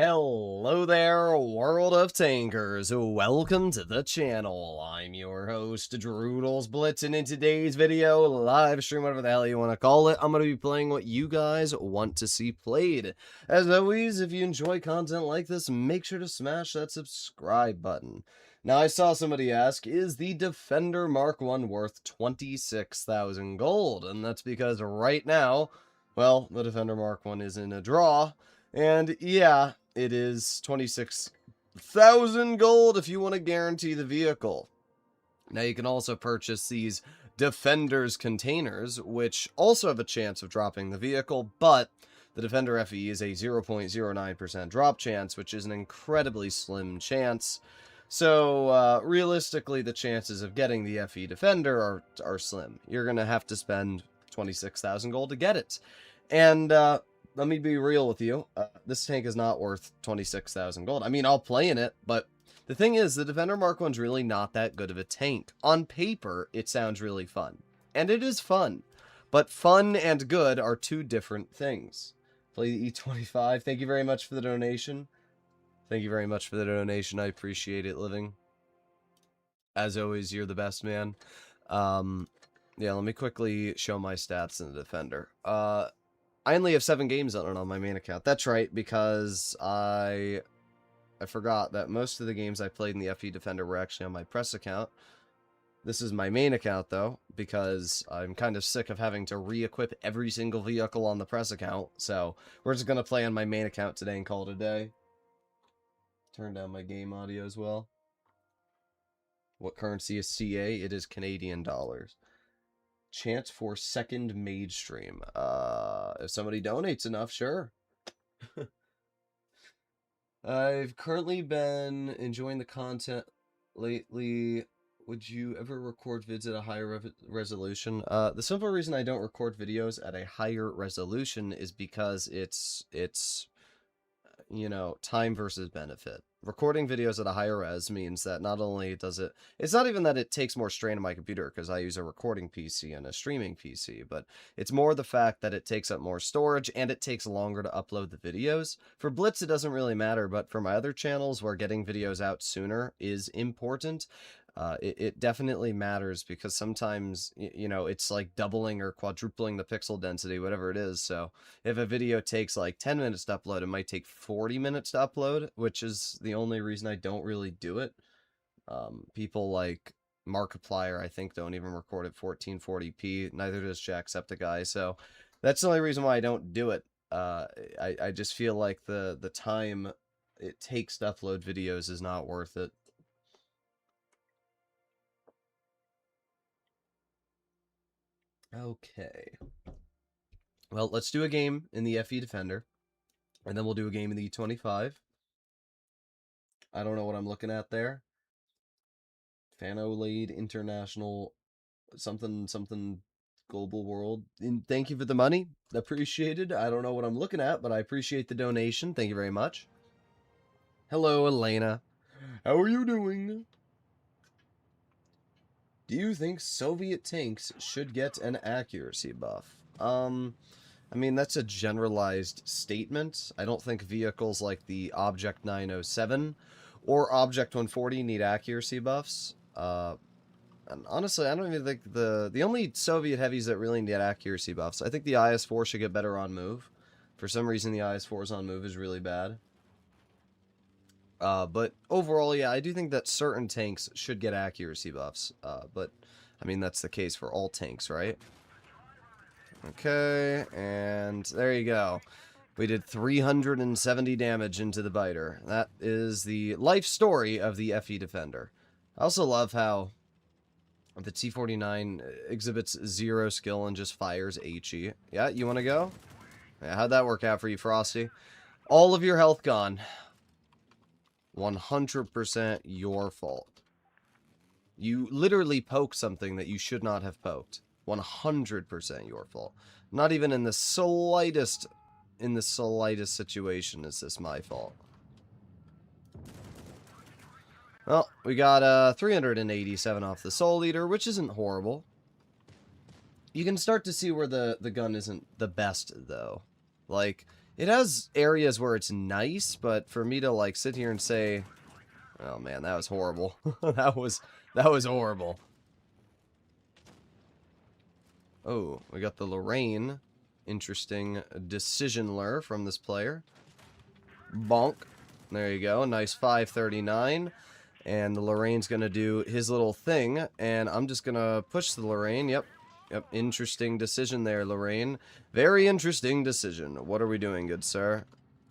Hello there, world of tankers. Welcome to the channel. I'm your host, Droodles Blitz, and in today's video, live stream, whatever the hell you want to call it, I'm going to be playing what you guys want to see played. As always, if you enjoy content like this, make sure to smash that subscribe button. Now, I saw somebody ask, is the Defender Mark 1 worth 26,000 gold? And that's because right now, well, the Defender Mark 1 is in a draw. And yeah, it is 26,000 gold if you want to guarantee the vehicle. Now you can also purchase these Defender's containers, which also have a chance of dropping the vehicle, but the Defender FE is a 0.09% drop chance, which is an incredibly slim chance. So realistically, the chances of getting the FE Defender are slim. You're going to have to spend 26,000 gold to get it. And let me be real with you. This tank is not worth 26,000 gold. I mean, I'll play in it, but the thing is, the Defender Mark 1's really not that good of a tank. On paper, it sounds really fun. And it is fun. But fun and good are two different things. Play the E25. Thank you very much for the donation. Thank you very much for the donation. I appreciate it, Living. As always, you're the best, man. Yeah, let me quickly show my stats in the Defender. I only have 7 games on my main account. That's right, because I forgot that most of the games I played in the FE Defender were actually on my press account. This is my main account, though, because I'm kind of sick of having to re-equip every single vehicle on the press account. So we're just going to play on my main account today and call it a day. Turn down my game audio as well. What currency is CA? It is Canadian dollars. Chance for second mage stream. If somebody donates enough, sure. I've currently been enjoying the content lately. Would you ever record vids at a higher resolution? The simple reason I don't record videos at a higher resolution is because it's you know, time versus benefit. recording videos at a higher res means that not only does it's not even that it takes more strain on my computer because I use a recording PC and a streaming PC, but it's more the fact that it takes up more storage and it takes longer to upload the videos. For Blitz, it doesn't really matter, but for my other channels where getting videos out sooner is important, it definitely matters because sometimes, you know, it's like doubling or quadrupling the pixel density, whatever it is. So if a video takes like 10 minutes to upload, it might take 40 minutes to upload, which is the only reason I don't really do it. People like Markiplier, I think, don't even record at 1440p. Neither does Jacksepticeye. So that's the only reason why I don't do it. I just feel like the time it takes to upload videos is not worth it. Okay. Well, let's do a game in the FE Defender, and then we'll do a game in the E25. I don't know what I'm looking at there. Fanolade International something global world. And thank you for the money. Appreciated. I don't know what I'm looking at, but I appreciate the donation. Thank you very much. Hello, Elena. How are you doing? Do you think Soviet tanks should get an accuracy buff? I mean, that's a generalized statement. I don't think vehicles like the Object 907 or Object 140 need accuracy buffs. And honestly, I don't even think the only Soviet heavies that really need accuracy buffs, I think the IS-4 should get better on move. For some reason, the IS-4's on move is really bad. But overall, yeah, I do think that certain tanks should get accuracy buffs. But, I mean, that's the case for all tanks, right? Okay, and there you go. We did 370 damage into the biter. That is the life story of the FE Defender. I also love how the T-49 exhibits 0 skill and just fires HE. Yeah, you want to go? Yeah, how'd that work out for you, Frosty? All of your health gone. 100% your fault. You literally poked something that you should not have poked. 100% your fault. Not even in the slightest situation is this my fault. Well, we got 387 off the Soul Eater, which isn't horrible. You can start to see where the gun isn't the best, though. Like, it has areas where it's nice, but for me to, like, sit here and say, oh man, that was horrible. that was horrible. Oh, we got the Lorraine. Interesting decision lure from this player. Bonk. There you go. Nice 539. And the Lorraine's going to do his little thing. And I'm just going to push the Lorraine. Yep. Yep. Interesting decision there, Lorraine. Very interesting decision. What are we doing, good sir?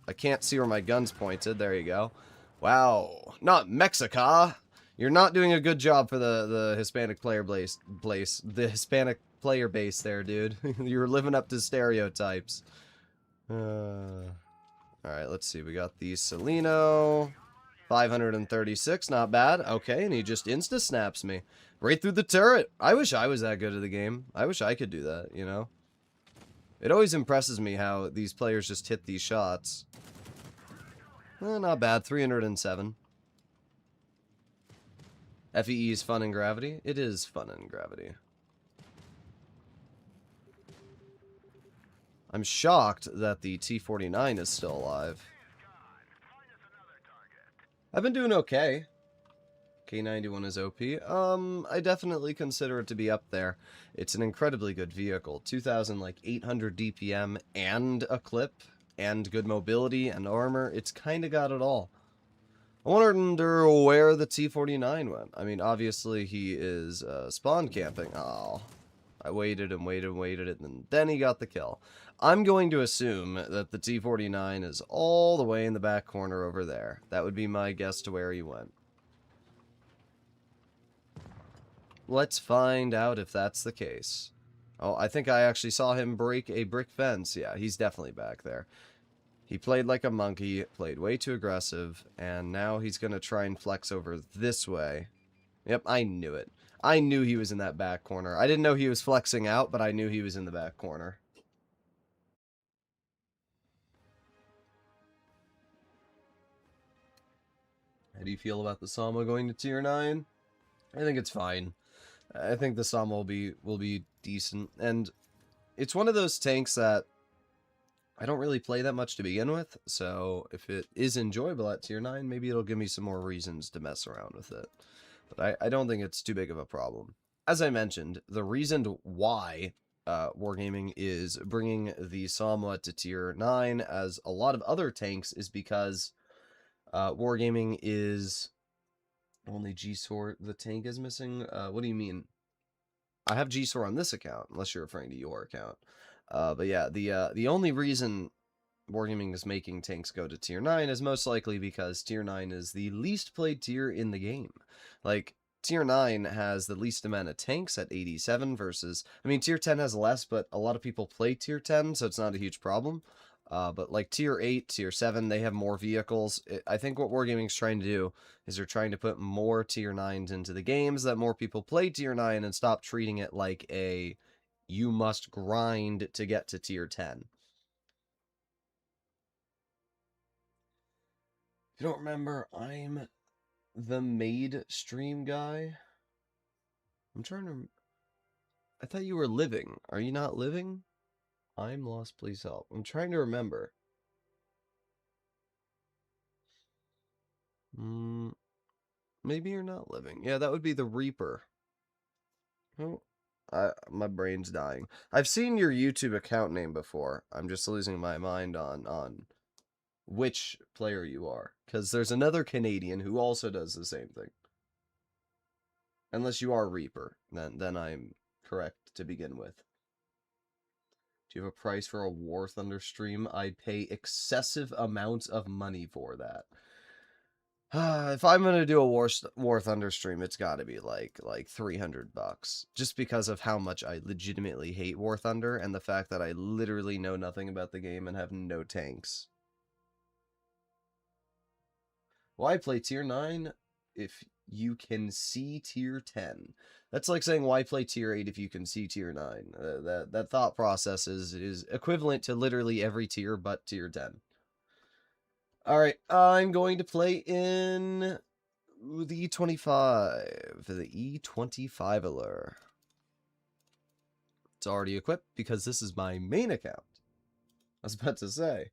I can't see where my gun's pointed. There you go. Wow. Not Mexica. You're not doing a good job for the Hispanic player base. The Hispanic player base there, dude. You're living up to stereotypes. Alright, let's see. We got the Celino. 536, not bad. Okay, and he just insta-snaps me. Right through the turret. I wish I was that good at the game. I wish I could do that, you know? It always impresses me how these players just hit these shots. Not bad, 307. FEE is fun in Gravity? It is fun in Gravity. I'm shocked that the T-49 is still alive. I've been doing okay. K91 is OP. I definitely consider it to be up there. It's an incredibly good vehicle. 2,800 DPM and a clip and good mobility and armor. It's kind of got it all. I wonder where the T-49 went. I mean, obviously he is spawn camping. Oh, I waited and waited and waited, and then he got the kill. I'm going to assume that the T-49 is all the way in the back corner over there. That would be my guess to where he went. Let's find out if that's the case. Oh, I think I actually saw him break a brick fence. Yeah, he's definitely back there. He played like a monkey, played way too aggressive, and now he's going to try and flex over this way. Yep, I knew it. I knew he was in that back corner. I didn't know he was flexing out, but I knew he was in the back corner. How do you feel about the Sama going to tier 9? I think it's fine. I think the Sama will be decent, and it's one of those tanks that I don't really play that much to begin with, so if it is enjoyable at tier 9, maybe it'll give me some more reasons to mess around with it. But I don't think it's too big of a problem. As I mentioned, the reason why Wargaming is bringing the Sama to tier 9 as a lot of other tanks is because Wargaming is... Only G-Sor the tank is missing? What do you mean? I have G-Sor on this account, unless you're referring to your account. But yeah, the only reason Wargaming is making tanks go to tier 9 is most likely because tier 9 is the least played tier in the game. Like, tier 9 has the least amount of tanks at 87 versus... I mean, tier 10 has less, but a lot of people play tier 10, so it's not a huge problem. But like tier 8, tier 7, they have more vehicles. I think what Wargaming's trying to do is they're trying to put more tier 9s into the games, that more people play tier 9 and stop treating it like a you must grind to get to tier 10. If you don't remember, I'm the maid stream guy. I'm trying to... I thought you were living. Are you not living? I'm lost, please help. I'm trying to remember. Maybe you're not living. Yeah, that would be the Reaper. Oh, my brain's dying. I've seen your YouTube account name before. I'm just losing my mind on which player you are. Because there's another Canadian who also does the same thing. Unless you are Reaper, then I'm correct to begin with. Do you have a price for a War Thunder stream? I'd pay excessive amounts of money for that. If I'm gonna do a War Thunder stream, it's got to be like $300, just because of how much I legitimately hate War Thunder and the fact that I literally know nothing about the game and have no tanks. Why play tier 9 if you can see tier 10? That's like saying why play tier 8 if you can see tier 9. That thought process is equivalent to literally every tier but tier 10. Alright, I'm going to play in the E25. The E25-er. It's already equipped because this is my main account. I was about to say.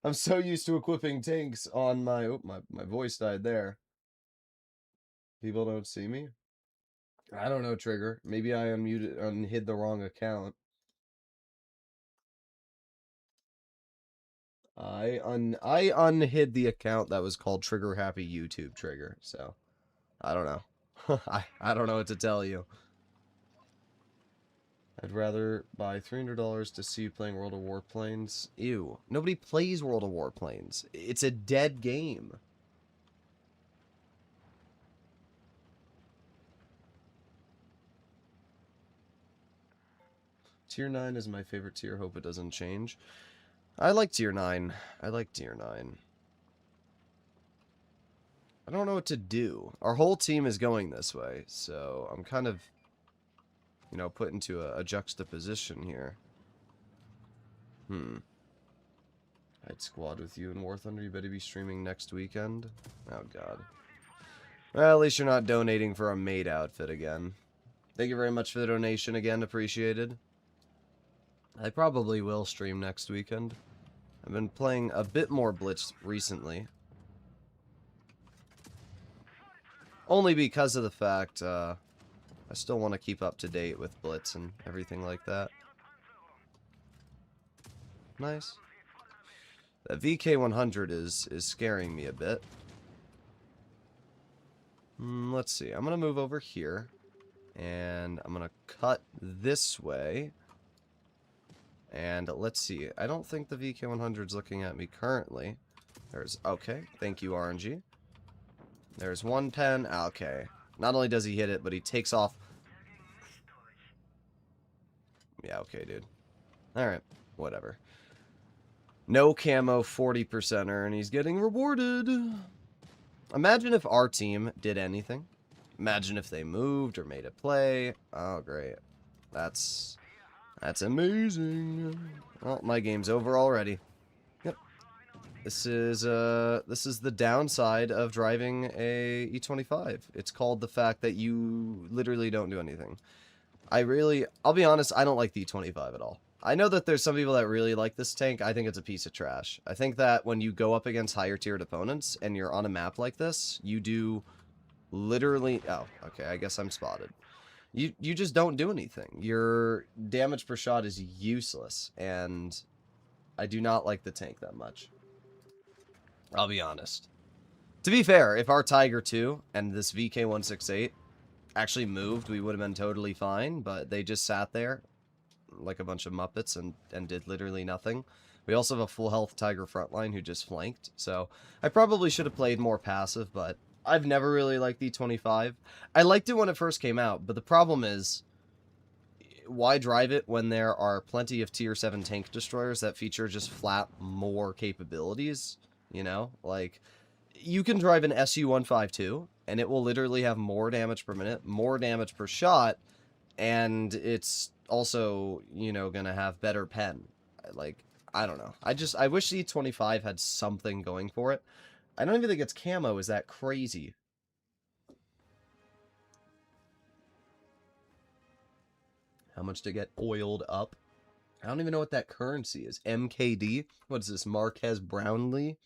I'm so used to equipping tanks on my... Oh, my voice died there. People don't see me? I don't know, Trigger. Maybe I unhid the wrong account. I unhid the account that was called Trigger Happy YouTube Trigger, so I don't know. I don't know what to tell you. I'd rather buy $300 to see you playing World of Warplanes. Ew. Nobody plays World of Warplanes. It's a dead game. Tier 9 is my favorite tier. Hope it doesn't change. I like tier 9. I like tier 9. I don't know what to do. Our whole team is going this way, so I'm kind of, you know, put into a juxtaposition here. I'd squad with you in War Thunder. You better be streaming next weekend. Oh, God. Well, at least you're not donating for a maid outfit again. Thank you very much for the donation again. Appreciated. I probably will stream next weekend. I've been playing a bit more Blitz recently. Only because of the fact, I still want to keep up to date with Blitz and everything like that. Nice. That VK100 is scaring me a bit. Let's see. I'm going to move over here. And I'm going to cut this way. And let's see. I don't think the VK100 is looking at me currently. There's... Okay. Thank you, RNG. There's one pen. Okay. Not only does he hit it, but he takes off. Yeah, okay, dude. Alright. Whatever. No camo, 40%er, and he's getting rewarded. Imagine if our team did anything. Imagine if they moved or made a play. Oh, great. That's amazing. Well, my game's over already. Yep. This is the downside of driving a E25. It's called the fact that you literally don't do anything. I'll be honest, I don't like the E25 at all. I know that there's some people that really like this tank. I think it's a piece of trash. I think that when you go up against higher tiered opponents and you're on a map like this, you do literally... Oh, okay, I guess I'm spotted. You just don't do anything. Your damage per shot is useless, and I do not like the tank that much. I'll be honest. To be fair, if our Tiger 2 and this VK168 actually moved, we would have been totally fine, but they just sat there like a bunch of Muppets and did literally nothing. We also have a full health Tiger frontline who just flanked, so I probably should have played more passive, but I've never really liked the 25. I liked it when it first came out, but the problem is, why drive it when there are plenty of tier 7 tank destroyers that feature just flat more capabilities? You know, like, you can drive an SU-152, and it will literally have more damage per minute, more damage per shot, and it's also, you know, gonna have better pen. Like, I don't know. I wish the 25 had something going for it. I don't even think its camo is that crazy. How much to get oiled up? I don't even know what that currency is. MKD? What is this, Marquez Brownlee?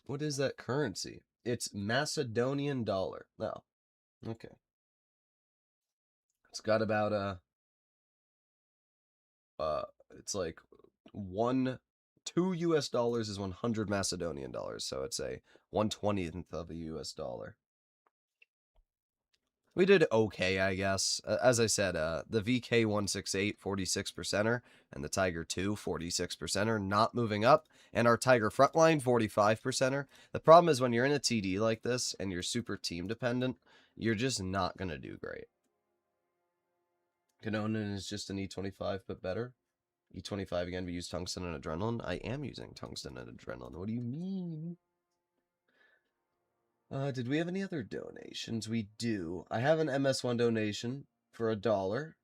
What is that currency? It's Macedonian dollar. Oh, okay. It's got about it's like 2 US dollars is 100 Macedonian dollars, so it's a 1/20th of a US dollar. We did okay, I guess. As I said, the VK168 46%er and the Tiger 2 46%er not moving up, and our Tiger frontline 45%er. The problem is when you're in a TD like this and you're super team dependent, you're just not going to do great. Canonin is just an E25 but better. E25 again, we use tungsten and adrenaline. I am using tungsten and adrenaline. What do you mean? Did we have any other donations? We do. I have an MS1 donation for $1.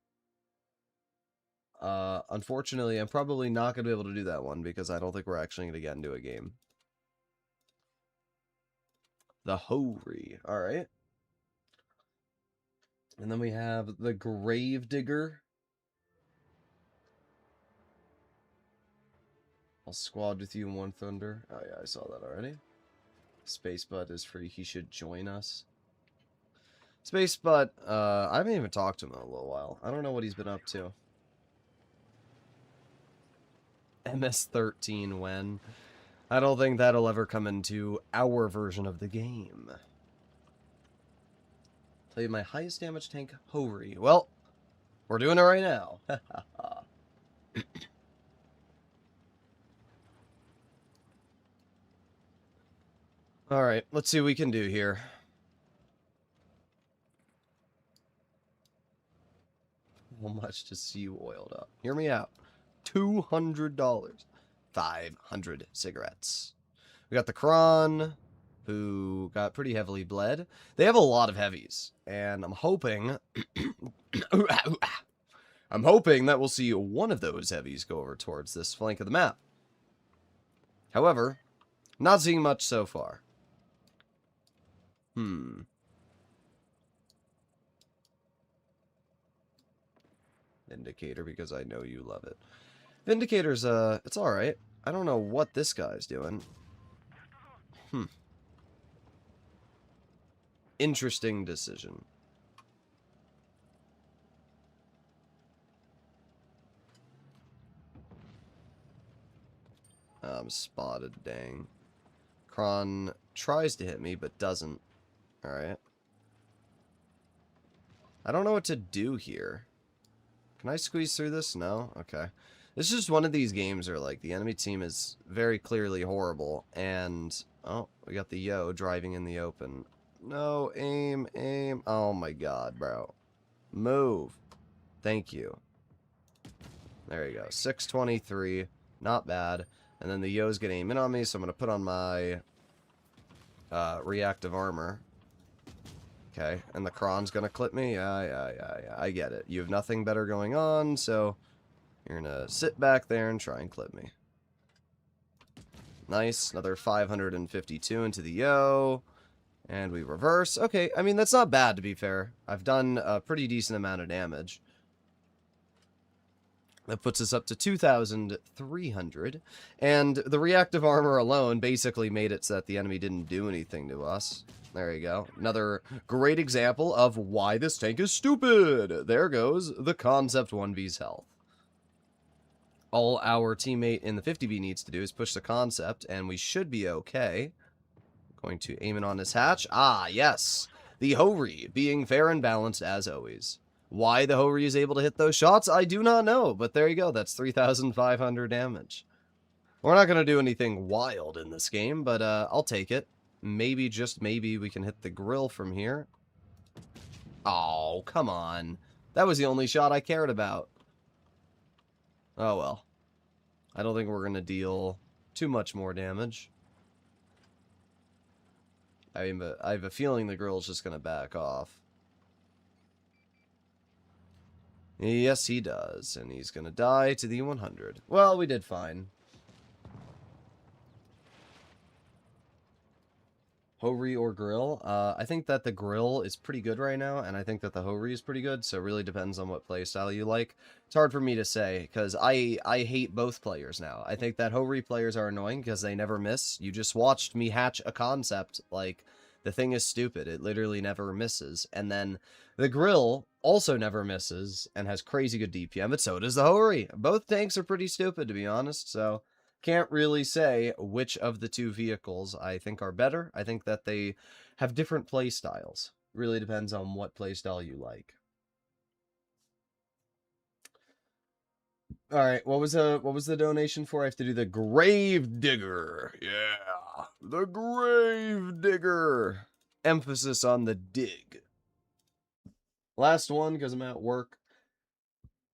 Unfortunately, I'm probably not going to be able to do that one because I don't think we're actually going to get into a game. The Hoary. Alright. And then we have the Gravedigger. I'll squad with you in One Thunder. Oh yeah, I saw that already. Spacebutt is free. He should join us. Spacebutt, I haven't even talked to him in a little while. I don't know what he's been up to. MS-13 when? I don't think that'll ever come into our version of the game. Tell you my highest damage tank, Hoary. Well, we're doing it right now. Alright, let's see what we can do here. How much to see you oiled up? Hear me out. $200. 500 cigarettes. We got the Kron, who got pretty heavily bled. They have a lot of heavies, and I'm hoping... I'm hoping that we'll see one of those heavies go over towards this flank of the map. However, not seeing much so far. Vindicator, because I know you love it. Vindicator's, it's alright. I don't know what this guy's doing. Interesting decision. I'm spotted, dang. Kron tries to hit me, but doesn't. Alright. I don't know what to do here. Can I squeeze through this? No? Okay. This is just one of these games where, like, the enemy team is very clearly horrible, and... Oh, we got the Yo driving in the open. No, aim, aim. Oh my god, bro. Move. Thank you. There you go. 623. Not bad. And then the Yo's gonna aim in on me, so I'm gonna put on my reactive armor. Okay, and the Kron's gonna clip me? Yeah, I get it. You have nothing better going on, so you're gonna sit back there and try and clip me. Nice. Another 552 into the yo. And we reverse. Okay, I mean, that's not bad, to be fair. I've done a pretty decent amount of damage. That puts us up to 2,300. And the reactive armor alone basically made it so that the enemy didn't do anything to us. There you go. Another great example of why this tank is stupid. There goes the Concept 1B's health. All our teammate in the 50B needs to do is push the Concept, and we should be okay. Going to aim it on his hatch. Ah, yes. The Hori being fair and balanced as always. Why the Hori is able to hit those shots, I do not know. But there you go. That's 3,500 damage. We're not going to do anything wild in this game, but I'll take it. Maybe, just maybe, we can hit the grill from here. Oh, come on. That was the only shot I cared about. Oh, well. I don't think we're going to deal too much more damage. I have a feeling the grill's just going to back off. Yes, he does. And he's going to die to the 100. Well, we did fine. Hori or grill? I think that the grill is pretty good right now, and I think that the Hori is pretty good, so it really depends on what playstyle you like. It's hard for me to say, because I hate both players now. I think that Hori players are annoying because they never miss. You just watched me hatch a concept. Like, the thing is stupid. It literally never misses. And then the grill also never misses and has crazy good DPM, but so does the Hori. Both tanks are pretty stupid, to be honest, so can't really say which of the two vehicles I think are better. I think that they have different play styles. Really depends on what play style you like. All right, what was the donation for? I have to do the Gravedigger. Yeah, the Gravedigger. Emphasis on the dig. Last one because I'm at work.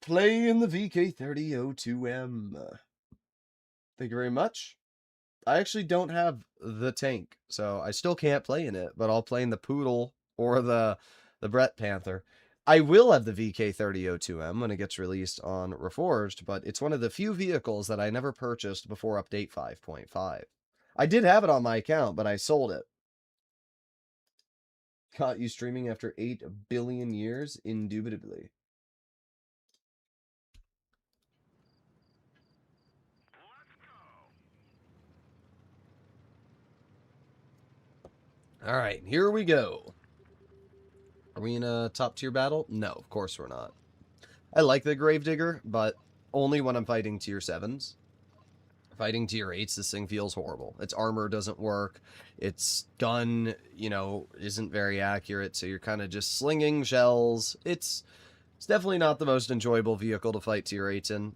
Play in the VK3002M. Thank you very much. I actually don't have the tank, so I still can't play in it, but I'll play in the Poodle or the Brett Panther. I will have the VK3002M when it gets released on Reforged, but it's one of the few vehicles that I never purchased before update 5.5. I did have it on my account, but I sold it. Caught you streaming after 8 billion years? Indubitably. All right, here we go. Are we in a top tier battle? No, of course we're not. I like the Gravedigger, but only when I'm fighting tier 7s. Fighting tier 8s, this thing feels horrible. Its armor doesn't work. Its gun, you know, isn't very accurate, so you're kind of just slinging shells. It's definitely not the most enjoyable vehicle to fight tier 8s in.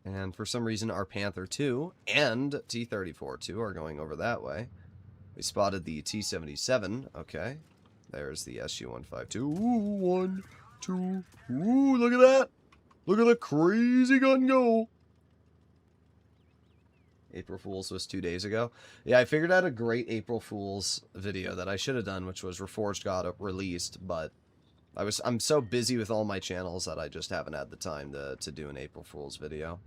And for some reason, our Panther 2 and T-34 2 are going over that way. We spotted the T-77. Okay. There's the SU-152. Ooh, 1, 2. Ooh, look at that. Look at the crazy gun go. April Fool's was 2 days ago. Yeah, I figured out a great April Fool's video that I should have done, which was Reforged got released, but I'm so busy with all my channels that I just haven't had the time to do an April Fool's video.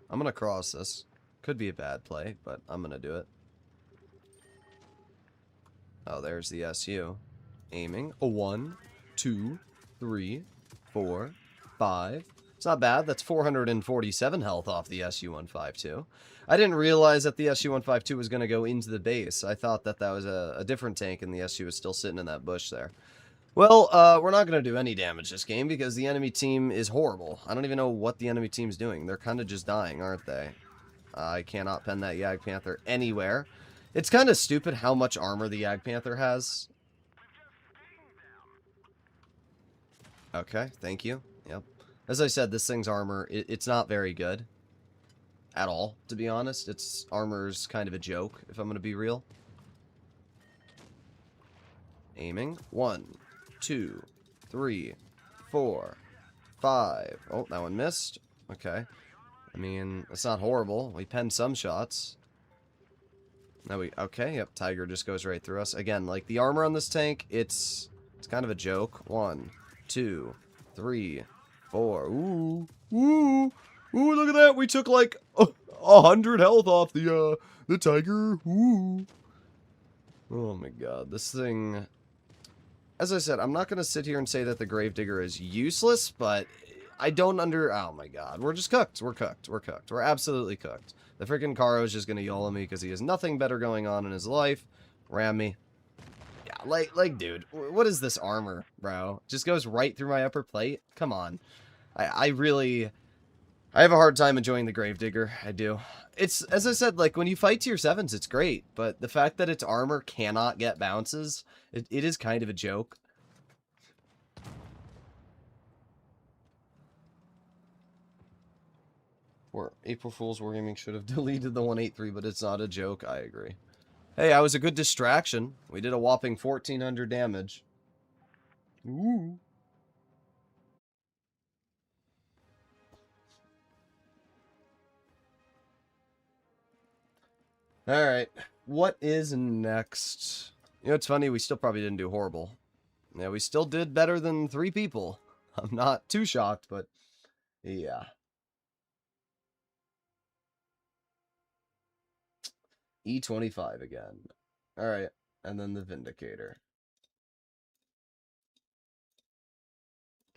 I'm going to cross this. Could be a bad play, but I'm going to do it. Oh, there's the SU. Aiming. A 1, 2, 3, 4, 5. It's not bad. That's 447 health off the SU-152. I didn't realize that the SU-152 was going to go into the base. I thought that that was a different tank and the SU was still sitting in that bush there. Well, we're not going to do any damage this game because the enemy team is horrible. I don't even know what the enemy team's doing. They're kind of just dying, aren't they? I cannot pen that Yag Panther anywhere. It's kind of stupid how much armor the Yag Panther has. Okay, thank you. Yep. As I said, this thing's armor, it's not very good. At all, to be honest. Its armor's kind of a joke, if I'm going to be real. Aiming. 1, 2, 3, 4, 5. Oh, that one missed. Okay. I mean, it's not horrible. We penned some shots. Now okay, yep, Tiger just goes right through us. Again, like, the armor on this tank, it's kind of a joke. 1, 2, 3, 4. Ooh. Ooh. Ooh, look at that. We took like 100 health off the tiger. Ooh. Oh my god. This thing... As I said, I'm not going to sit here and say that the Gravedigger is useless, but I don't Oh my god. We're just cooked. We're cooked. We're cooked. We're absolutely cooked. The freaking Caro is just going to YOLO me because he has nothing better going on in his life. Ram me. Yeah, like, dude, what is this armor, bro? Just goes right through my upper plate? Come on. I have a hard time enjoying the Gravedigger. I do. It's, as I said, like, when you fight tier 7s, it's great. But the fact that its armor cannot get bounces, it is kind of a joke. Or April Fool's Wargaming should have deleted the 183, but it's not a joke. I agree. Hey, I was a good distraction. We did a whopping 1,400 damage. Ooh. Alright, what is next? You know, it's funny, we still probably didn't do horrible. Yeah, we still did better than 3 people. I'm not too shocked, but yeah. E25 again. Alright, and then the Vindicator.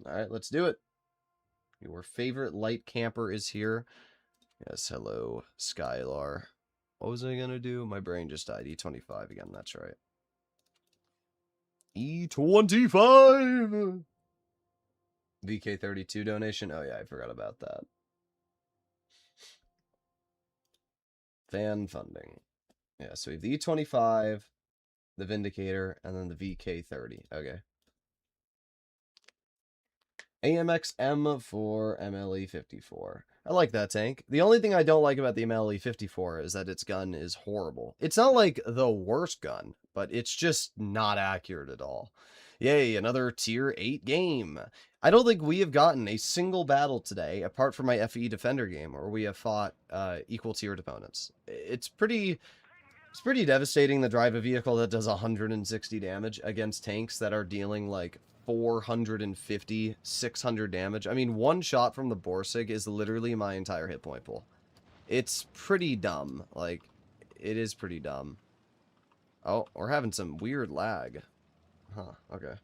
Alright, let's do it. Your favorite light camper is here. Yes, hello, Skylar. What was I gonna do? My brain just died. E25 again, that's right. E25! VK32 donation? Oh yeah, I forgot about that. Fan funding. Yeah, so we have the E25, the Vindicator, and then the VK30. Okay. AMX M4 MLE54. I like that tank. The only thing I don't like about the MLE54 is that its gun is horrible. It's not like the worst gun, but it's just not accurate at all. Yay, another tier 8 game. I don't think we have gotten a single battle today, apart from my FE Defender game, where we have fought equal tiered opponents. It's pretty devastating to drive a vehicle that does 160 damage against tanks that are dealing like 450, 600 damage. I mean, one shot from the Borsig is literally my entire hit point pool. It's pretty dumb. Like, it is pretty dumb. Oh, we're having some weird lag. Huh, okay.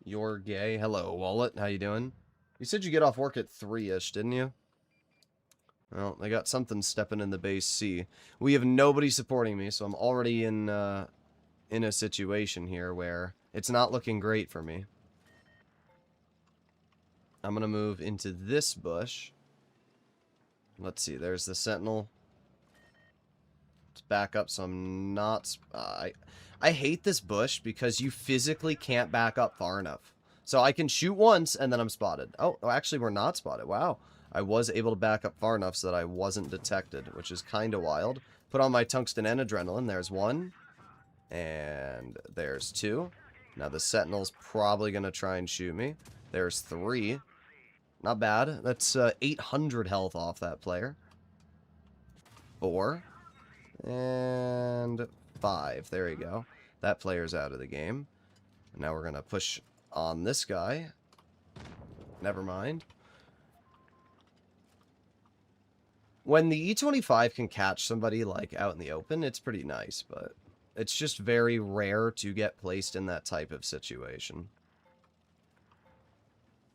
You're gay. Hello, Wallet. How you doing? You said you get off work at 3-ish, didn't you? Well, they got something stepping in the base C. We have nobody supporting me, so I'm already in a situation here where it's not looking great for me. I'm going to move into this bush. Let's see, there's the sentinel. Let's back up so I'm not... I hate this bush because you physically can't back up far enough. So I can shoot once and then I'm spotted. Oh, actually we're not spotted. Wow. I was able to back up far enough so that I wasn't detected, which is kind of wild. Put on my tungsten and adrenaline. There's 1. And there's 2. Now the sentinel's probably going to try and shoot me. There's 3. Not bad. That's 800 health off that player. 4. And 5. There you go. That player's out of the game. Now we're going to push on this guy. Never mind. When the E25 can catch somebody, like, out in the open, it's pretty nice, but it's just very rare to get placed in that type of situation.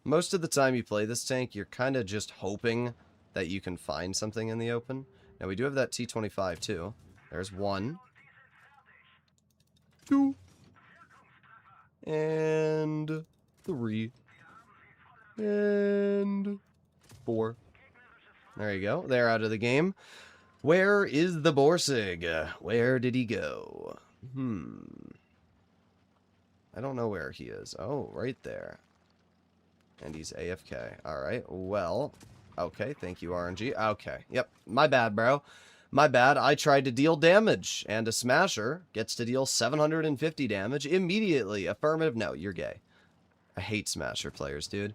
Most of the time you play this tank, you're kind of just hoping that you can find something in the open. Now, we do have that T25, too. There's 1. 2. And 3. And 4. There you go. They're out of the game. Where is the Borsig? Where did he go? I don't know where he is. Oh, right there. And he's AFK. Alright, well. Okay, thank you, RNG. Okay, yep. My bad, bro. My bad. I tried to deal damage. And a smasher gets to deal 750 damage immediately. Affirmative. No, you're gay. I hate smasher players, dude.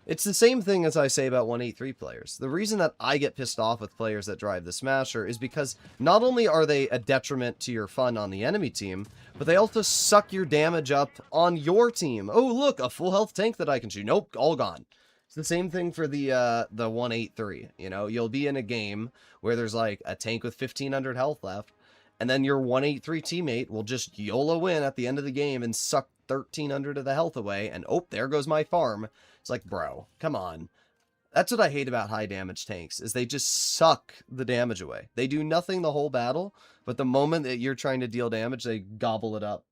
It's the same thing as I say about 183 players. The reason that I get pissed off with players that drive the Smasher is because not only are they a detriment to your fun on the enemy team, but they also suck your damage up on your team. Oh, look, a full health tank that I can shoot. Nope, all gone. It's the same thing for the 183. You know, you'll be in a game where there's like a tank with 1500 health left, and then your 183 teammate will just YOLO in at the end of the game and suck 1300 of the health away, and oh, there goes my farm. It's like, bro, come on. That's what I hate about high damage tanks, is they just suck the damage away. They do nothing the whole battle, but the moment that you're trying to deal damage, they gobble it up.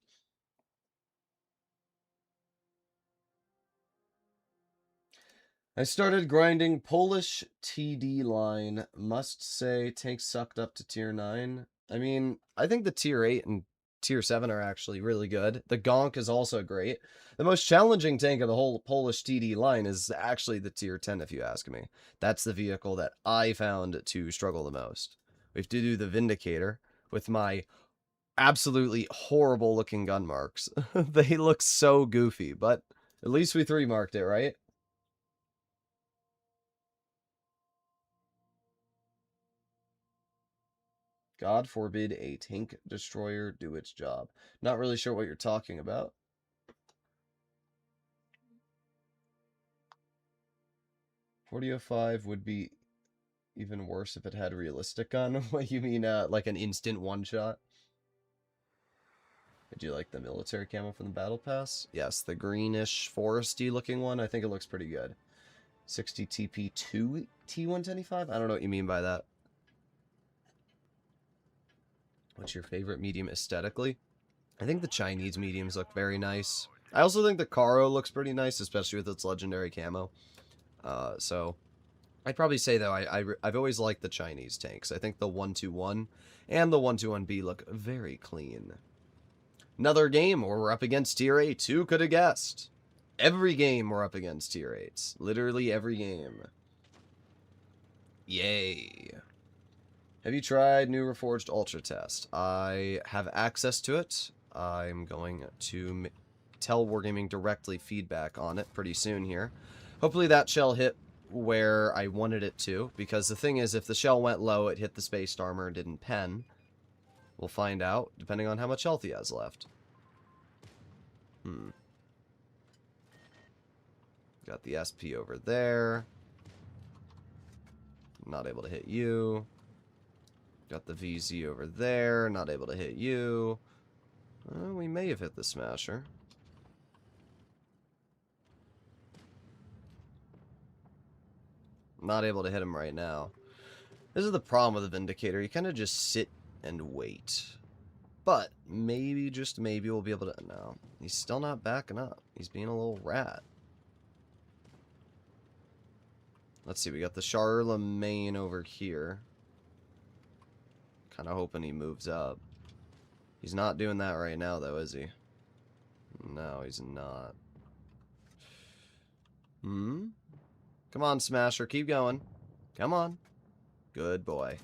I started grinding Polish TD line. Must say, tank sucked up to tier 9. I mean, I think the tier 8 and tier 7 are actually really good. The Gonk is also great. The most challenging tank of the whole Polish TD line is actually the tier 10, if you ask me. That's the vehicle that I found to struggle the most. We have to do the Vindicator with my absolutely horrible looking gun marks. They look so goofy, but at least we 3-marked it, right? God forbid a tank destroyer do its job. Not really sure what you're talking about. .4005 would be even worse if it had realistic gun. What you mean, like an instant one-shot? Did you like the military camo from the battle pass? Yes, the greenish foresty looking one. I think it looks pretty good. 60 TP2 T125? I don't know what you mean by that. What's your favorite medium aesthetically? I think the Chinese mediums look very nice. I also think the Caro looks pretty nice, especially with its legendary camo. So I'd probably say, though, I've always liked the Chinese tanks. I think the 121 and the 121B look very clean. Another game where we're up against tier 8. Who could have guessed? Every game we're up against tier 8s. Literally every game. Yay. Have you tried new Reforged Ultra Test? I have access to it. I'm going to tell Wargaming directly feedback on it pretty soon here. Hopefully that shell hit where I wanted it to, because the thing is, if the shell went low, it hit the spaced armor and didn't pen. We'll find out, depending on how much health he has left. Got the SP over there. Not able to hit you. Got the VZ over there, not able to hit you. We may have hit the Smasher. Not able to hit him right now. This is the problem with the Vindicator. You kind of just sit and wait. But maybe, just maybe, we'll be able to... No, he's still not backing up. He's being a little rat. Let's see, we got the Charlemagne over here. Kind of hoping he moves up. He's not doing that right now, though, is he? No, he's not. Come on, Smasher. Keep going. Come on. Good boy.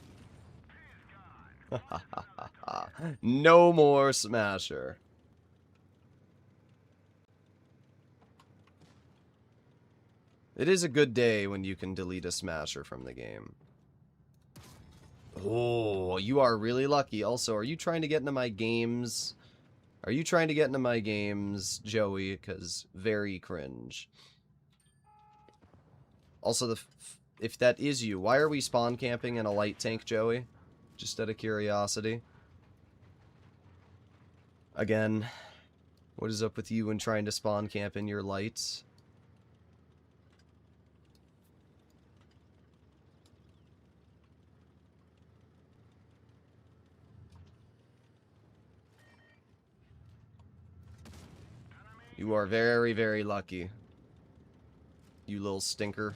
No more Smasher. It is a good day when you can delete a Smasher from the game. Oh, you are really lucky. Also, are you trying to get into my games? Are you trying to get into my games, Joey? Because very cringe. Also, if that is you, why are we spawn camping in a light tank, Joey? Just out of curiosity. Again, what is up with you and trying to spawn camp in your lights? You are very, very lucky. You little stinker.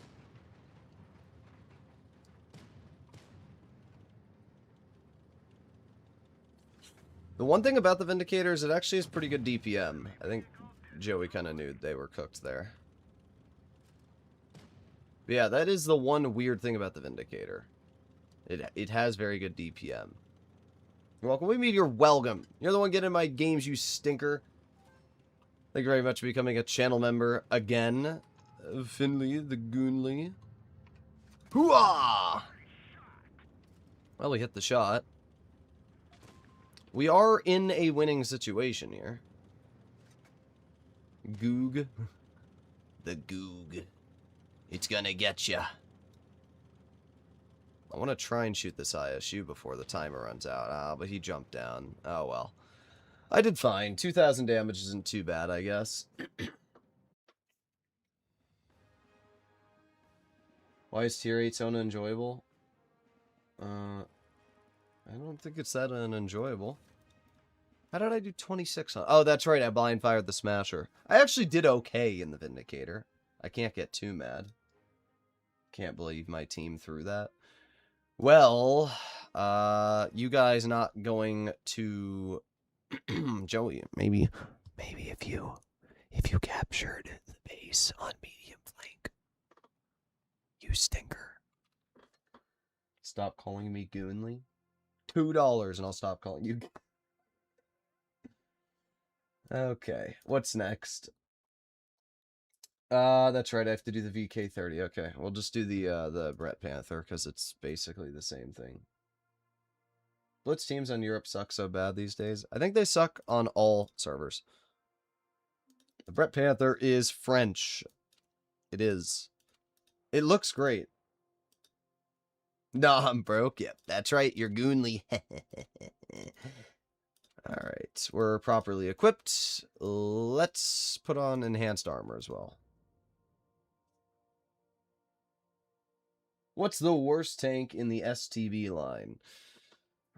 The one thing about the Vindicator is it actually has pretty good DPM. I think Joey kind of knew they were cooked there. But yeah, that is the one weird thing about the Vindicator. It has very good DPM. You're welcome. We mean you're welcome. You're the one getting my games, you stinker. Thank you very much for becoming a channel member again. Finley, the Goonly. Hooah! Well, we hit the shot. We are in a winning situation here. Goog. The Goog. It's gonna get ya. I want to try and shoot this ISU before the timer runs out. Ah, but he jumped down. Oh, well. I did fine. 2,000 damage isn't too bad, I guess. Why is tier 8 so unenjoyable? I don't think it's that unenjoyable. How did I do 26 on? Oh, that's right. I blind fired the Smasher. I actually did okay in the Vindicator. I can't get too mad. Can't believe my team threw that. Well, you guys not going to Joey, maybe if you captured the base on medium flank, you stinker. Stop calling me Goonly. $2 and I'll stop calling you. Okay, what's next? That's right, I have to do the VK30. Okay, we'll just do the Brett Panther, because it's basically the same thing. Blitz teams on Europe suck so bad these days. I think they suck on all servers. The Brett Panther is French. It is. It looks great. Nah, I'm broke. Yep, that's right, you're Goonly. Alright, we're properly equipped. Let's put on enhanced armor as well. What's the worst tank in the STB line?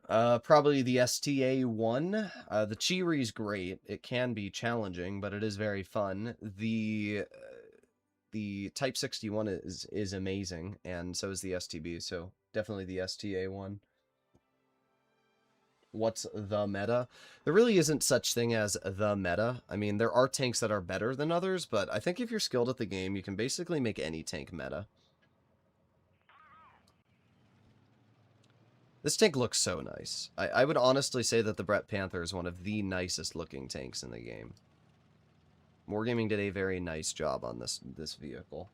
Probably the STA-1. The Chiri's great. It can be challenging, but it is very fun. The Type 61 is amazing, and so is the STB, so definitely the STA-1. What's the meta? There really isn't such thing as the meta. I mean, there are tanks that are better than others, but I think if you're skilled at the game, you can basically make any tank meta. This tank looks so nice. I would honestly say that the Brett Panther is one of the nicest looking tanks in the game. Wargaming did a very nice job on this vehicle.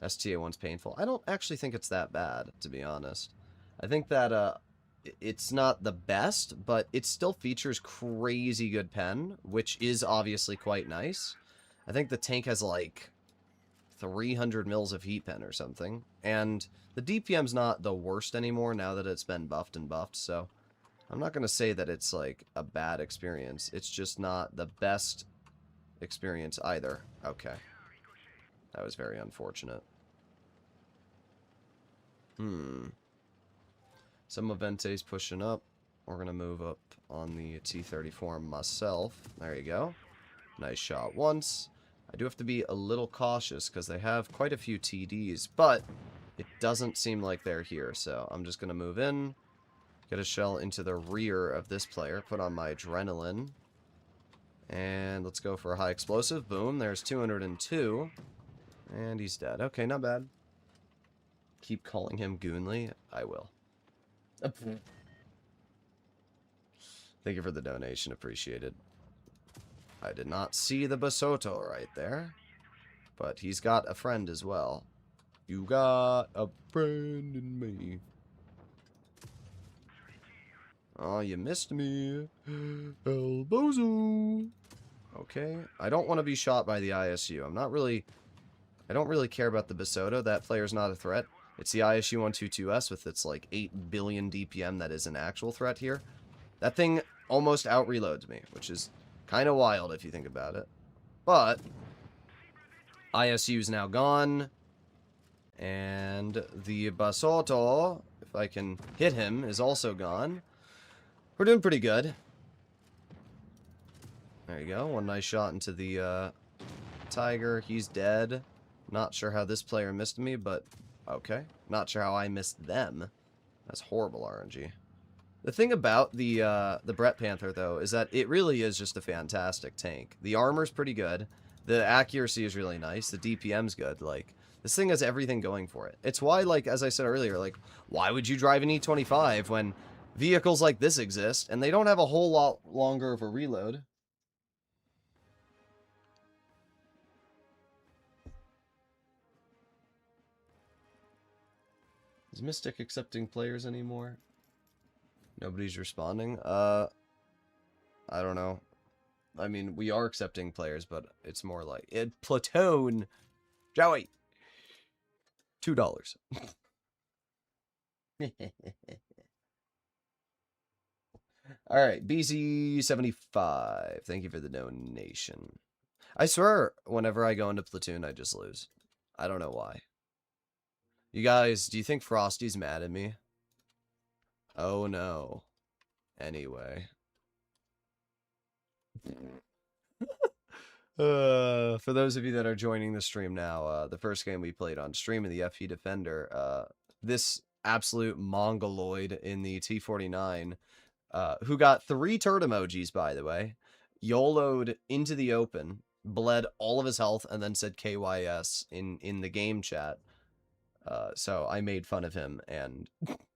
STA-1's painful. I don't actually think it's that bad, to be honest. I think that it's not the best, but it still features crazy good pen, which is obviously quite nice. I think the tank has like 300 mils of heat pen or something, and the DPM's not the worst anymore now that it's been buffed, so I'm not going to say that it's like a bad experience. It's just not the best experience either. Okay. That was very unfortunate. Some Avente's pushing up. We're going to move up on the T-34 myself. There you go. Nice shot once. I do have to be a little cautious because they have quite a few TDs, but it doesn't seem like they're here, so I'm just going to move in, get a shell into the rear of this player, put on my adrenaline, and let's go for a high explosive. Boom, there's 202, and he's dead. Okay, not bad. Keep calling him Goonly. I will. Thank you for the donation. Appreciated. I did not see the Basoto right there, but he's got a friend as well. You got a friend in me. Oh, you missed me. El Bozo. Okay. I don't want to be shot by the ISU. I don't really care about the Basoto. That player's not a threat. It's the ISU 122S with its like 8 billion DPM that is an actual threat here. That thing almost out-reloads me, which is kind of wild if you think about it. But ISU's now gone. And the Basoto, if I can hit him, is also gone. We're doing pretty good. There you go. One nice shot into the Tiger. He's dead. Not sure how this player missed me, but okay. Not sure how I missed them. That's horrible RNG. The thing about the Brett Panther, though, is that it really is just a fantastic tank. The armor's pretty good. The accuracy is really nice. The DPM's good. Like, this thing has everything going for it. It's why, like, as I said earlier, like, why would you drive an E25 when vehicles like this exist, and they don't have a whole lot longer of a reload? Is Mystic accepting players anymore? Nobody's responding. I don't know. I mean, we are accepting players, but it's more like Platoon. Joey, $2. All right, BC75. Thank you for the donation. I swear, whenever I go into Platoon, I just lose. I don't know why. You guys, do you think Frosty's mad at me? Oh no. Anyway. For those of you that are joining the stream now, the first game we played on stream in the FE Defender, this absolute mongoloid in the T49, who got 3 turd emojis, by the way, YOLO'd into the open, bled all of his health, and then said KYS in the game chat. So I made fun of him, and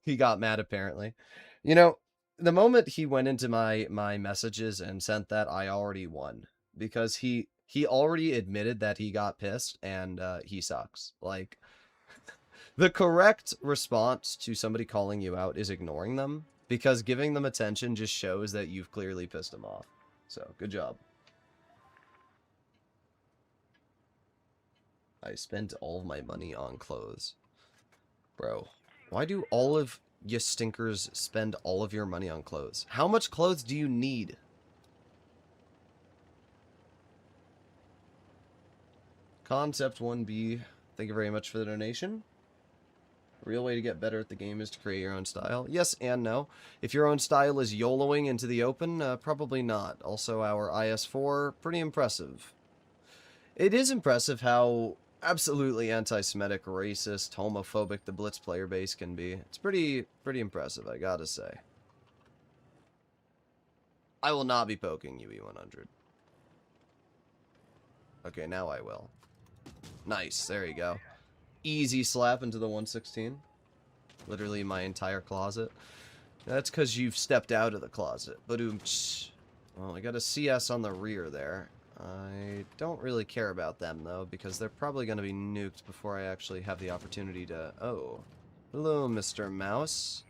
he got mad, apparently. You know, the moment he went into my messages and sent that, I already won. Because he already admitted that he got pissed, and he sucks. Like, the correct response to somebody calling you out is ignoring them, because giving them attention just shows that you've clearly pissed them off. So, good job. I spent all of my money on clothes. Bro, why do all of you stinkers spend all of your money on clothes? How much clothes do you need? Concept 1B, thank you very much for the donation. The real way to get better at the game is to create your own style. Yes and no. If your own style is YOLOing into the open, probably not. Also, our IS4, pretty impressive. It is impressive how absolutely anti-Semitic, racist, homophobic the Blitz player base can be. It's pretty impressive, I gotta say. I will not be poking you, E100. Okay, now I will. Nice, there you go. Easy slap into the 116. Literally my entire closet. That's because you've stepped out of the closet. Well, I got a CS on the rear there. I don't really care about them, though, because they're probably going to be nuked before I actually have the opportunity to... Oh. Hello, Mr. Mouse.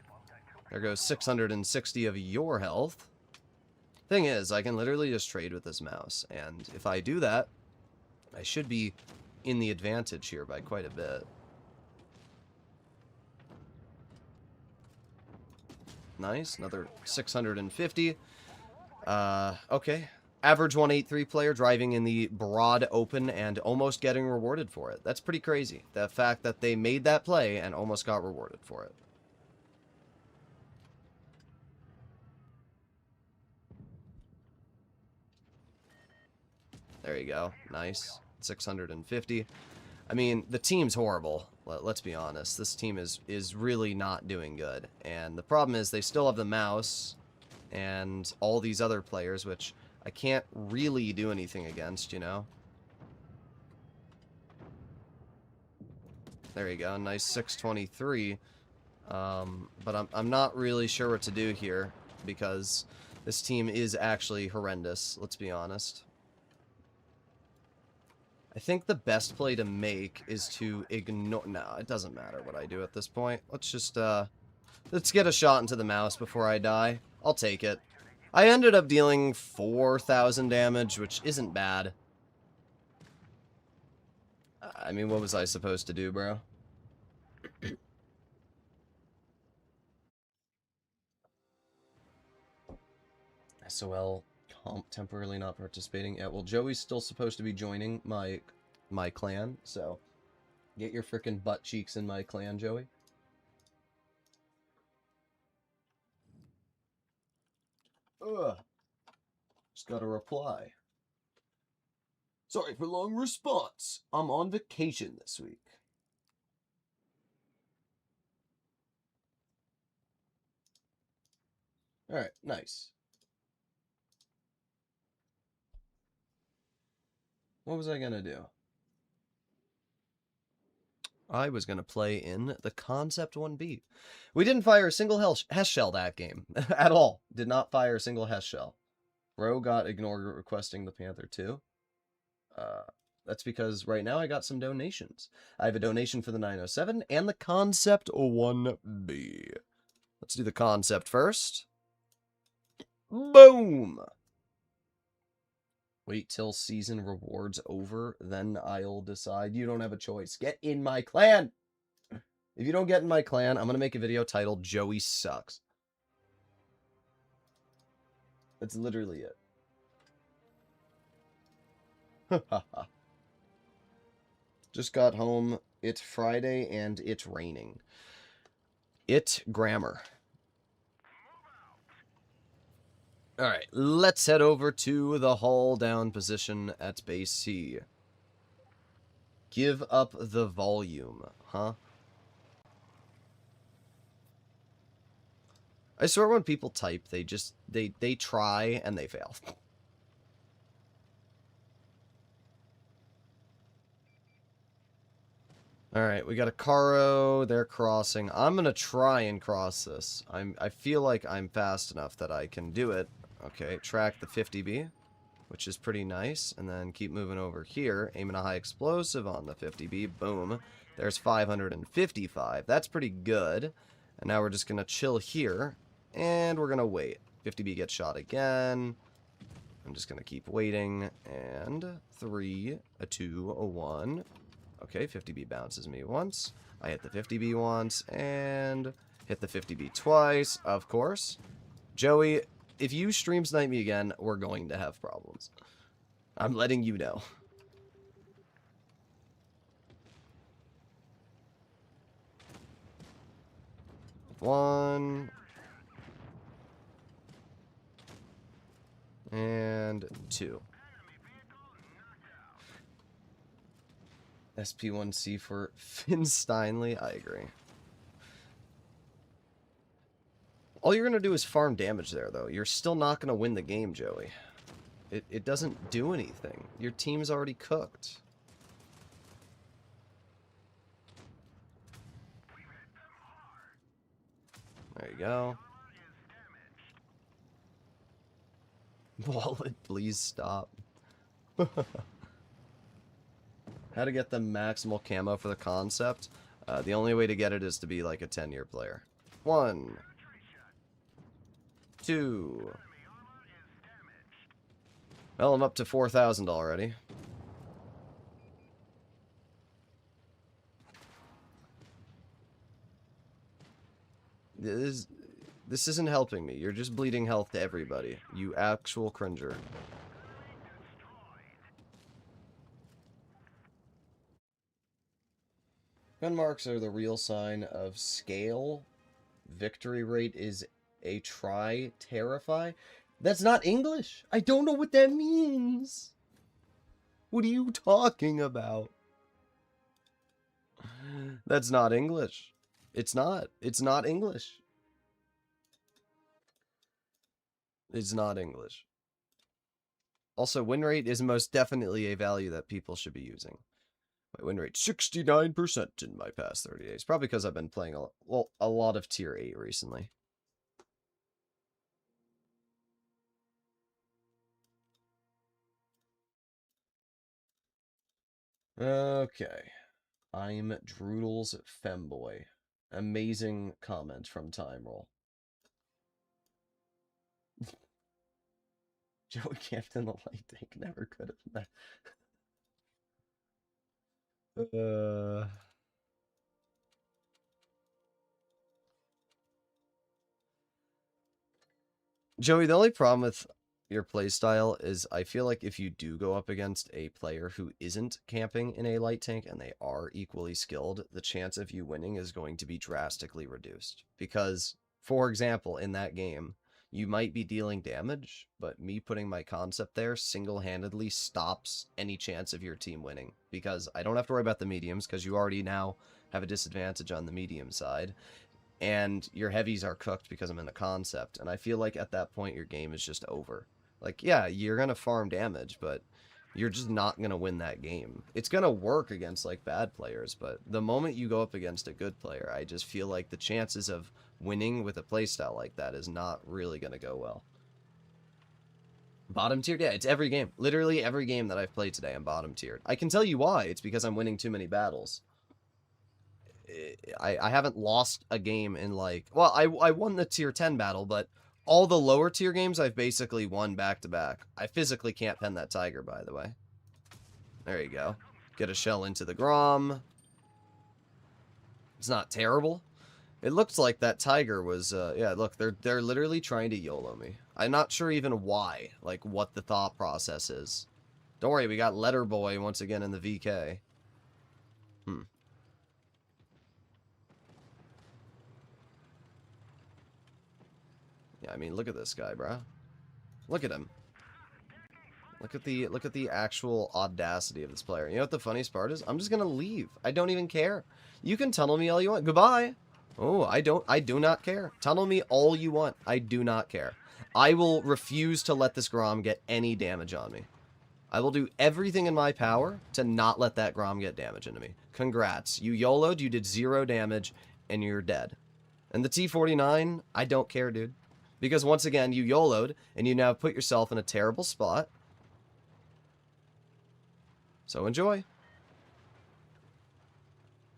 There goes 660 of your health. Thing is, I can literally just trade with this mouse, and if I do that, I should be in the advantage here by quite a bit. Nice, another 650. Okay. Average 183 player driving in the broad open and almost getting rewarded for it. That's pretty crazy. The fact that they made that play and almost got rewarded for it. There you go. Nice. 650. I mean, the team's horrible. Let's be honest. This team is really not doing good. And the problem is they still have the mouse and all these other players, which I can't really do anything against, you know? There you go. Nice 623. But I'm not really sure what to do here because this team is actually horrendous, let's be honest. I think the best play to make is to ignore... No, it doesn't matter what I do at this point. Let's just, let's get a shot into the mouse before I die. I'll take it. I ended up dealing 4,000 damage, which isn't bad. I mean, what was I supposed to do, bro? SOL... temporarily not participating. Yeah, well, Joey's still supposed to be joining my clan, so get your frickin' butt cheeks in my clan, Joey. Ugh. Just got a reply. Sorry for long response. I'm on vacation this week. Alright, nice. What was I gonna do? I was gonna play in the Concept 1B. We didn't fire a single Hess shell that game. At all. Did not fire a single Hess shell. Bro got ignored requesting the Panther too. That's because right now I got some donations. I have a donation for the 907 and the Concept 1B. Let's do the Concept first. Boom! Wait till season rewards over, then I'll decide. You don't have a choice. Get in my clan! If you don't get in my clan, I'm going to make a video titled Joey Sucks. That's literally it. Just got home. It's Friday and it's raining. It grammar. Alright, let's head over to the hull down position at base C. Give up the volume, huh? I swear when people type, they try and they fail. Alright, we got a Caro, they're crossing. I'm gonna try and cross this. I feel like I'm fast enough that I can do it. Okay, track the 50B, which is pretty nice, and then keep moving over here, aiming a high explosive on the 50B, boom. There's 555, that's pretty good. And now we're just gonna chill here, and we're gonna wait. 50B gets shot again. I'm just gonna keep waiting, and 3, a 2, a 1. Okay, 50B bounces me once. I hit the 50B once, and hit the 50B twice, of course. Joey, if you stream snipe me again, we're going to have problems. I'm letting you know. One. And 2. SP1C for Finn Steinley. I agree. All you're going to do is farm damage there, though. You're still not going to win the game, Joey. It doesn't do anything. Your team's already cooked. There you go. Wallet, please stop. How to get the maximal camo for the Concept? The only way to get it is to be like a 10-year player. 1, 2. Well, I'm up to 4,000 already. This isn't helping me. You're just bleeding health to everybody. You actual cringer. Gun marks are the real sign of scale. Victory rate is a try, terrify. That's not English. I don't know what that means. What are you talking about? That's not English. It's not. It's not English. It's not English. Also, win rate is most definitely a value that people should be using. My win rate 69% in my past 30 days. Probably because I've been playing a lot of tier 8 recently. Okay. I'm Droodles Femboy. Amazing comment from Time Roll. Joey camped in the light tank. Never could have met. Joey, the only problem with your playstyle is I feel like if you do go up against a player who isn't camping in a light tank and they are equally skilled, the chance of you winning is going to be drastically reduced. Because, for example, in that game, you might be dealing damage, but me putting my Concept there single-handedly stops any chance of your team winning. Because I don't have to worry about the mediums, because you already now have a disadvantage on the medium side. And your heavies are cooked because I'm in the Concept. And I feel like at that point, your game is just over. Like, yeah, you're going to farm damage, but you're just not going to win that game. It's going to work against, like, bad players, but the moment you go up against a good player, I just feel like the chances of winning with a playstyle like that is not really going to go well. Bottom tiered? Yeah, it's every game. Literally every game that I've played today, I'm bottom tiered. I can tell you why. It's because I'm winning too many battles. I haven't lost a game in like... Well, I won the tier 10 battle, but all the lower tier games I've basically won back-to-back. I physically can't pen that tiger, by the way. There you go. Get a shell into the Grom. It's not terrible. It looks like that tiger was, yeah, look, they're literally trying to YOLO me. I'm not sure even why, like, what the thought process is. Don't worry, we got Letter Boy once again in the VK. Yeah, I mean, look at this guy, bro. Look at him. Look at the actual audacity of this player. You know what the funniest part is? I'm just gonna leave. I don't even care. You can tunnel me all you want. Goodbye. Oh, I do not care. Tunnel me all you want. I do not care. I will refuse to let this Grom get any damage on me. I will do everything in my power to not let that Grom get damage into me. Congrats. You YOLO'd, you did 0 damage, and you're dead. And the T-49, I don't care, dude. Because once again, you YOLO'd, and you now put yourself in a terrible spot. So enjoy.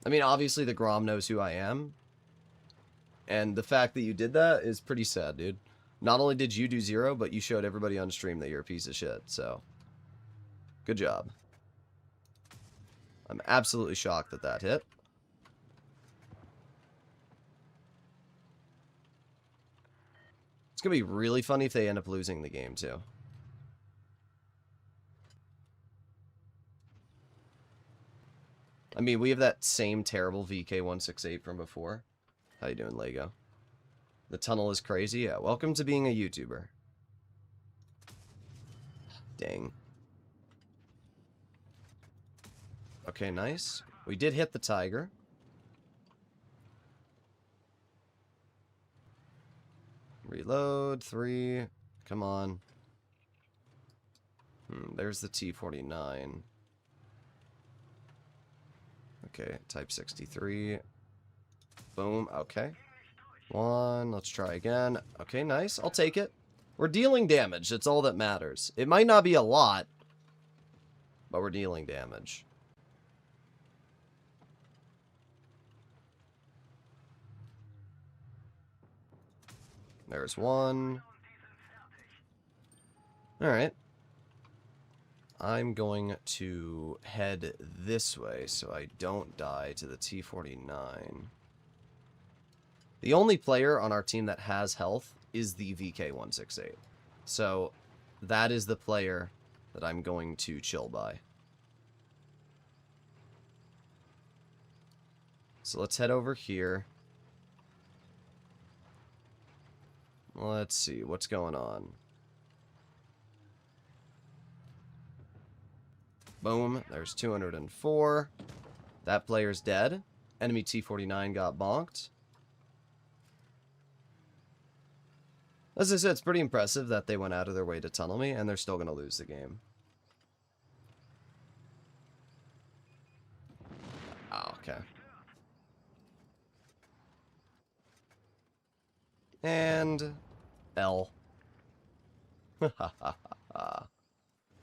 I mean, obviously the Grom knows who I am. And the fact that you did that is pretty sad, dude. Not only did you do 0, but you showed everybody on stream that you're a piece of shit, so... Good job. I'm absolutely shocked that that hit. It's gonna be really funny if they end up losing the game, too. I mean, we have that same terrible VK168 from before. How you doing, Lego? The tunnel is crazy? Yeah, welcome to being a YouTuber. Dang. Okay, nice. We did hit the tiger. Reload, 3. Come on. There's the T-49. Okay, Type 63. Boom, okay. 1, let's try again. Okay, nice, I'll take it. We're dealing damage, that's all that matters. It might not be a lot, but we're dealing damage. There's 1. Alright. I'm going to head this way so I don't die to the T-49. The only player on our team that has health is the VK168. So that is the player that I'm going to chill by. So let's head over here. Let's see what's going on. Boom, there's 204. That player's dead. Enemy T-49 got bonked. As I said, it's pretty impressive that they went out of their way to tunnel me, and they're still going to lose the game. Oh, okay. And... L.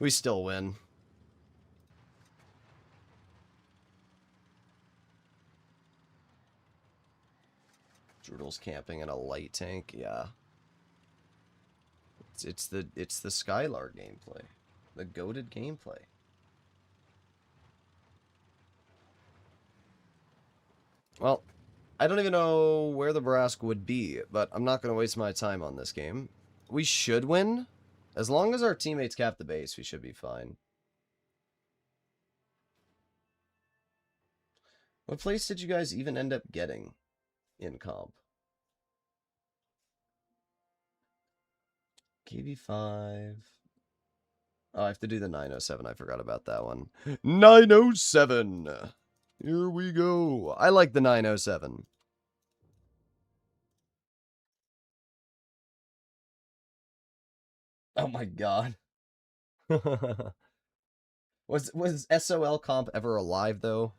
We still win. Droodles camping in a light tank, yeah. It's the Skylar gameplay. The goated gameplay. Well, I don't even know where the Barask would be, but I'm not going to waste my time on this game. We should win. As long as our teammates cap the base, we should be fine. What place did you guys even end up getting in comp? KB5. Oh, I have to do the 907. I forgot about that one. 907! Here we go. I like the 907. Oh my god. Was SOL comp ever alive, though?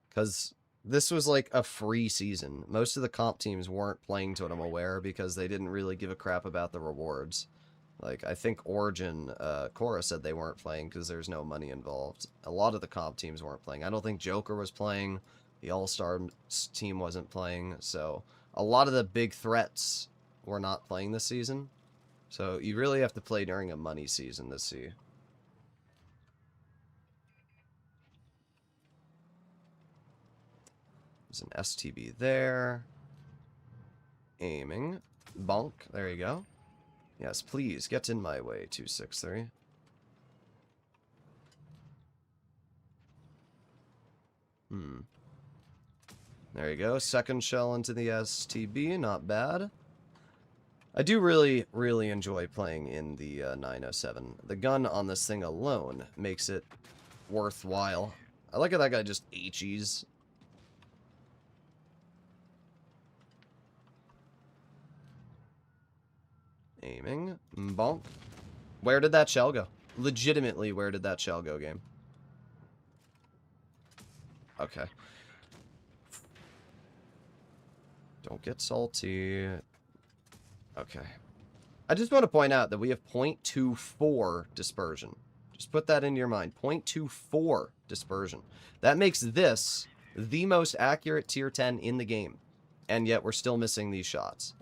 Because this was like a free season. Most of the comp teams weren't playing to what I'm aware because they didn't really give a crap about the rewards. Like, I think Origin, Cora said they weren't playing because there's no money involved. A lot of the comp teams weren't playing. I don't think Joker was playing. The All-Star team wasn't playing. So, a lot of the big threats were not playing this season. So, you really have to play during a money season to see. There's an STB there. Aiming. Bonk. There you go. Yes, please, get in my way, 263. There you go. Second shell into the STB. Not bad. I do really, really enjoy playing in the 907. The gun on this thing alone makes it worthwhile. I like how that guy just HEs. Aiming. Bonk. Where did that shell go? Legitimately, where did that shell go, game? Okay. Don't get salty. Okay. I just want to point out that we have 0.24 dispersion. Just put that into your mind. 0.24 dispersion. That makes this the most accurate tier 10 in the game. And yet we're still missing these shots.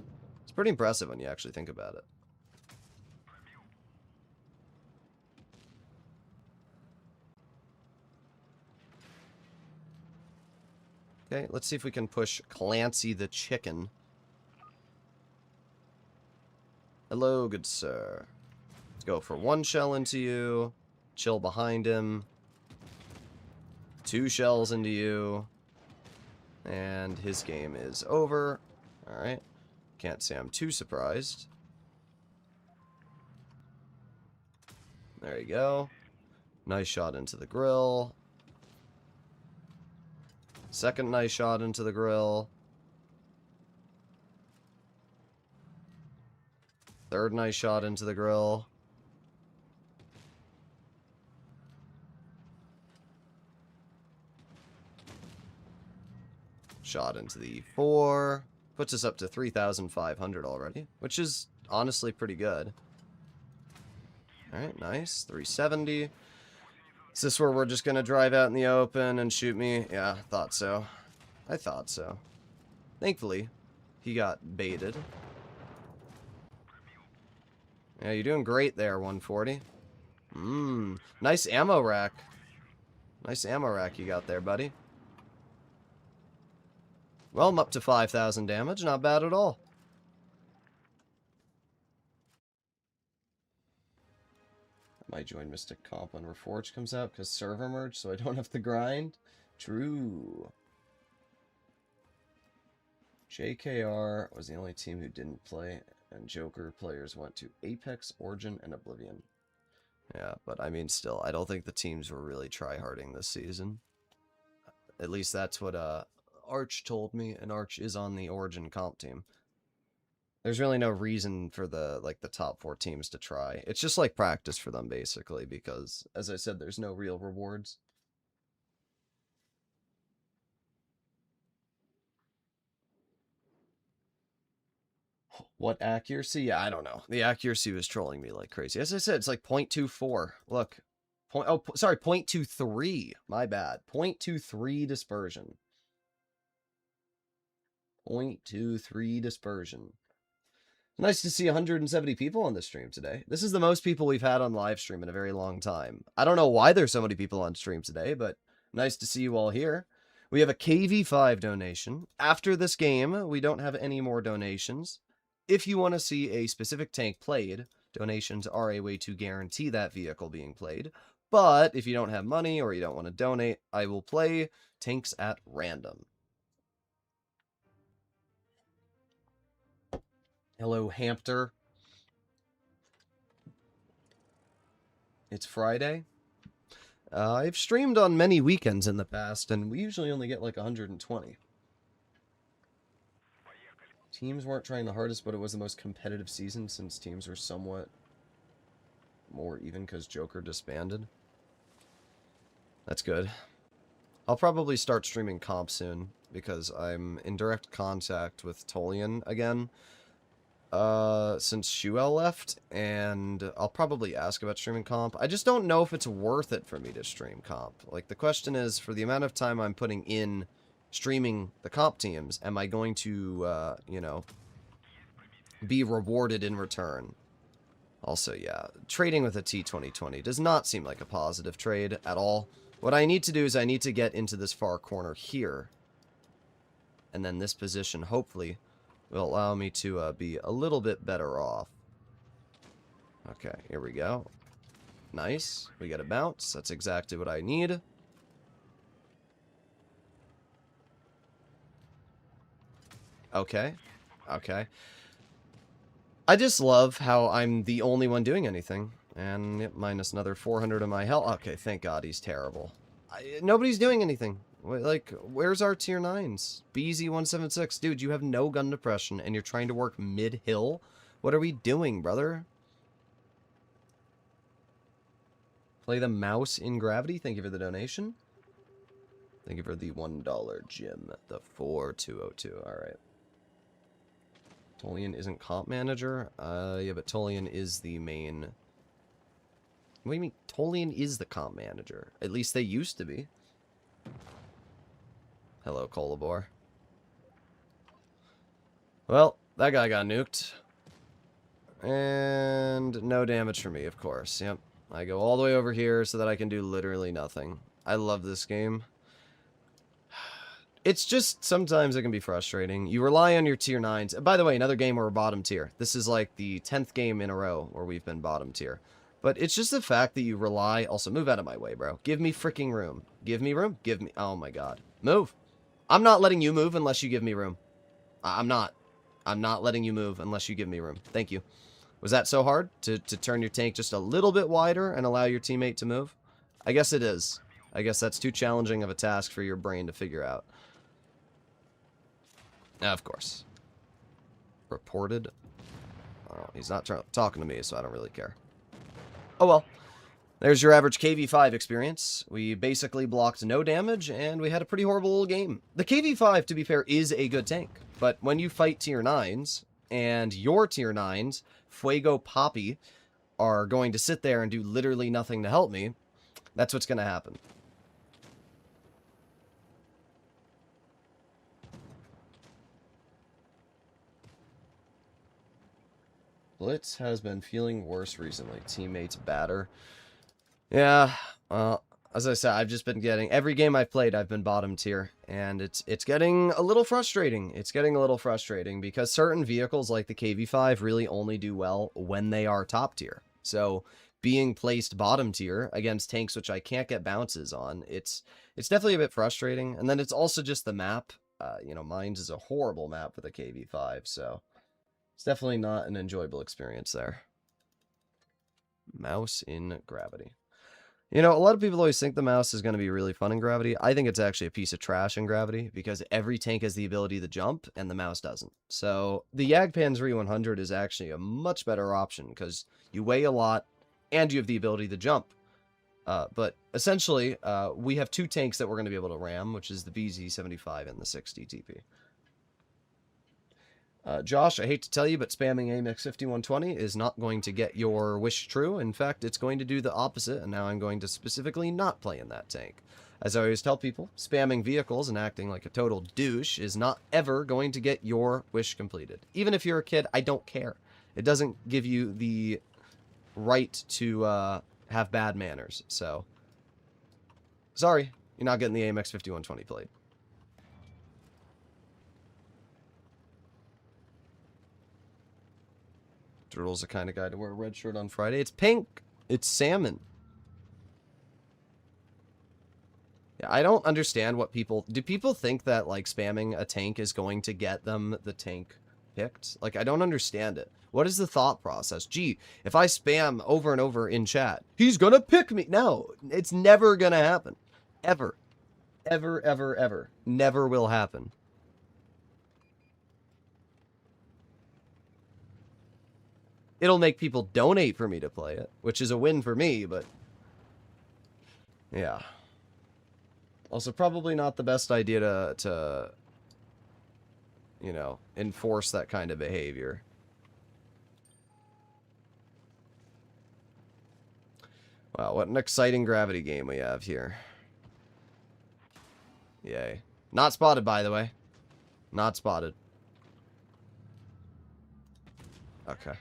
It's pretty impressive when you actually think about it. Okay, let's see if we can push Clancy the chicken. Hello, good sir. Let's go for one shell into you. Chill behind him. 2 shells into you. And his game is over. Alright. Can't say I'm too surprised. There you go. Nice shot into the grill. Second nice shot into the grill. Third nice shot into the grill. Shot into the E4. Puts us up to 3,500 already, which is honestly pretty good. Alright, nice. 370. Is this where we're just going to drive out in the open and shoot me? Yeah, thought so. I thought so. Thankfully, he got baited. Yeah, you're doing great there, 140. Nice ammo rack. Nice ammo rack you got there, buddy. Well, I'm up to 5,000 damage. Not bad at all. I might join Mystic Comp when Reforged comes out because server merge, so I don't have to grind. True. JKR was the only team who didn't play, and Joker players went to Apex, Origin, and Oblivion. Yeah, but I mean, still, I don't think the teams were really tryharding this season. At least that's what Arch told me, and Arch is on the Origin comp team. There's really no reason for the top 4 teams to try. It's just like practice for them, basically, because, as I said, there's no real rewards. What accuracy? Yeah, I don't know. The accuracy was trolling me like crazy. As I said, it's like 0.24. Look. Sorry, 0.23. My bad. 0.23 dispersion. 0.23 dispersion. Nice to see 170 people on the stream today. This is the most people we've had on live stream in a very long time. I don't know why there's so many people on stream today, but nice to see you all here. We have a KV5 donation. After this game, we don't have any more donations. If you want to see a specific tank played, donations are a way to guarantee that vehicle being played. But if you don't have money or you don't want to donate, I will play tanks at random. Hello, Hampter. It's Friday. I've streamed on many weekends in the past, and we usually only get like 120. Teams weren't trying the hardest, but it was the most competitive season since teams were somewhat more even because Joker disbanded. That's good. I'll probably start streaming comp soon, because I'm in direct contact with Tolian again, since Shuel left, and I'll probably ask about streaming comp. I just don't know if it's worth it for me to stream comp. Like, the question is, for the amount of time I'm putting in streaming the comp teams, am I going to, you know, be rewarded in return? Also, yeah, trading with a T-2020 does not seem like a positive trade at all. What I need to do is I need to get into this far corner here. And then this position, hopefully, will allow me to be a little bit better off. Okay, here we go. Nice. We get a bounce. That's exactly what I need. Okay. Okay. I just love how I'm the only one doing anything. And yep, minus another 400 of my health. Okay, thank God he's terrible. Nobody's doing anything. Like, where's our tier 9s? BZ176. Dude, you have no gun depression and you're trying to work mid-hill? What are we doing, brother? Play the mouse in Gravity. Thank you for the donation. Thank you for the $1 gym. The 4202. Alright. Tolian isn't comp manager? Yeah, but Tolian is the main... What do you mean? Tolian is the comp manager. At least they used to be. Hello, Kolabor. Well, that guy got nuked. And no damage for me, of course. Yep. I go all the way over here so that I can do literally nothing. I love this game. It's just, sometimes it can be frustrating. You rely on your tier 9s. By the way, another game where we're bottom tier. This is like the 10th game in a row where we've been bottom tier. But it's just the fact that you rely... Also, move out of my way, bro. Give me freaking room. Give me room. Give me... Oh, my God. Move. I'm not letting you move unless you give me room. I'm not. I'm not letting you move unless you give me room. Thank you. Was that so hard? To turn your tank just a little bit wider and allow your teammate to move? I guess it is. I guess that's too challenging of a task for your brain to figure out. Of course. Reported. Oh, he's not talking to me, so I don't really care. Oh well. There's your average KV5 experience. We basically blocked no damage, and we had a pretty horrible game. The KV5, to be fair, is a good tank. But when you fight tier 9s, and your tier 9s, Fuego Poppy, are going to sit there and do literally nothing to help me, that's what's going to happen. Blitz has been feeling worse recently. Teammates batter. Yeah, well, as I said, I've just been getting... Every game I've played, I've been bottom tier. And it's getting a little frustrating. It's getting a little frustrating because certain vehicles like the KV5 really only do well when they are top tier. So being placed bottom tier against tanks which I can't get bounces on, it's definitely a bit frustrating. And then it's also just the map. You know, Mines is a horrible map with a KV5, so it's definitely not an enjoyable experience there. Mouse in Gravity. You know, a lot of people always think the mouse is going to be really fun in Gravity. I think it's actually a piece of trash in Gravity because every tank has the ability to jump and the mouse doesn't. So the Yag Panzer E100 is actually a much better option because you weigh a lot and you have the ability to jump. But essentially, we have two tanks that we're going to be able to ram, which is the BZ-75 and the 60 TP. Josh, I hate to tell you, but spamming AMX 5120 is not going to get your wish true. In fact, it's going to do the opposite, and now I'm going to specifically not play in that tank. As I always tell people, spamming vehicles and acting like a total douche is not ever going to get your wish completed. Even if you're a kid, I don't care. It doesn't give you the right to have bad manners, so... Sorry, you're not getting the AMX 5120 played. Droodles the kind of guy to wear a red shirt on Friday. It's pink. It's salmon. Yeah, I don't understand what people... Do people think that, like, spamming a tank is going to get them the tank picked? Like, I don't understand it. What is the thought process? Gee, if I spam over and over in chat, he's gonna pick me. No, it's never gonna happen. Ever. Ever, ever, ever. Never will happen. It'll make people donate for me to play it, which is a win for me, but... Yeah. Also, probably not the best idea to you know, enforce that kind of behavior. Wow, what an exciting gravity game we have here. Yay. Not spotted, by the way. Not spotted. Okay.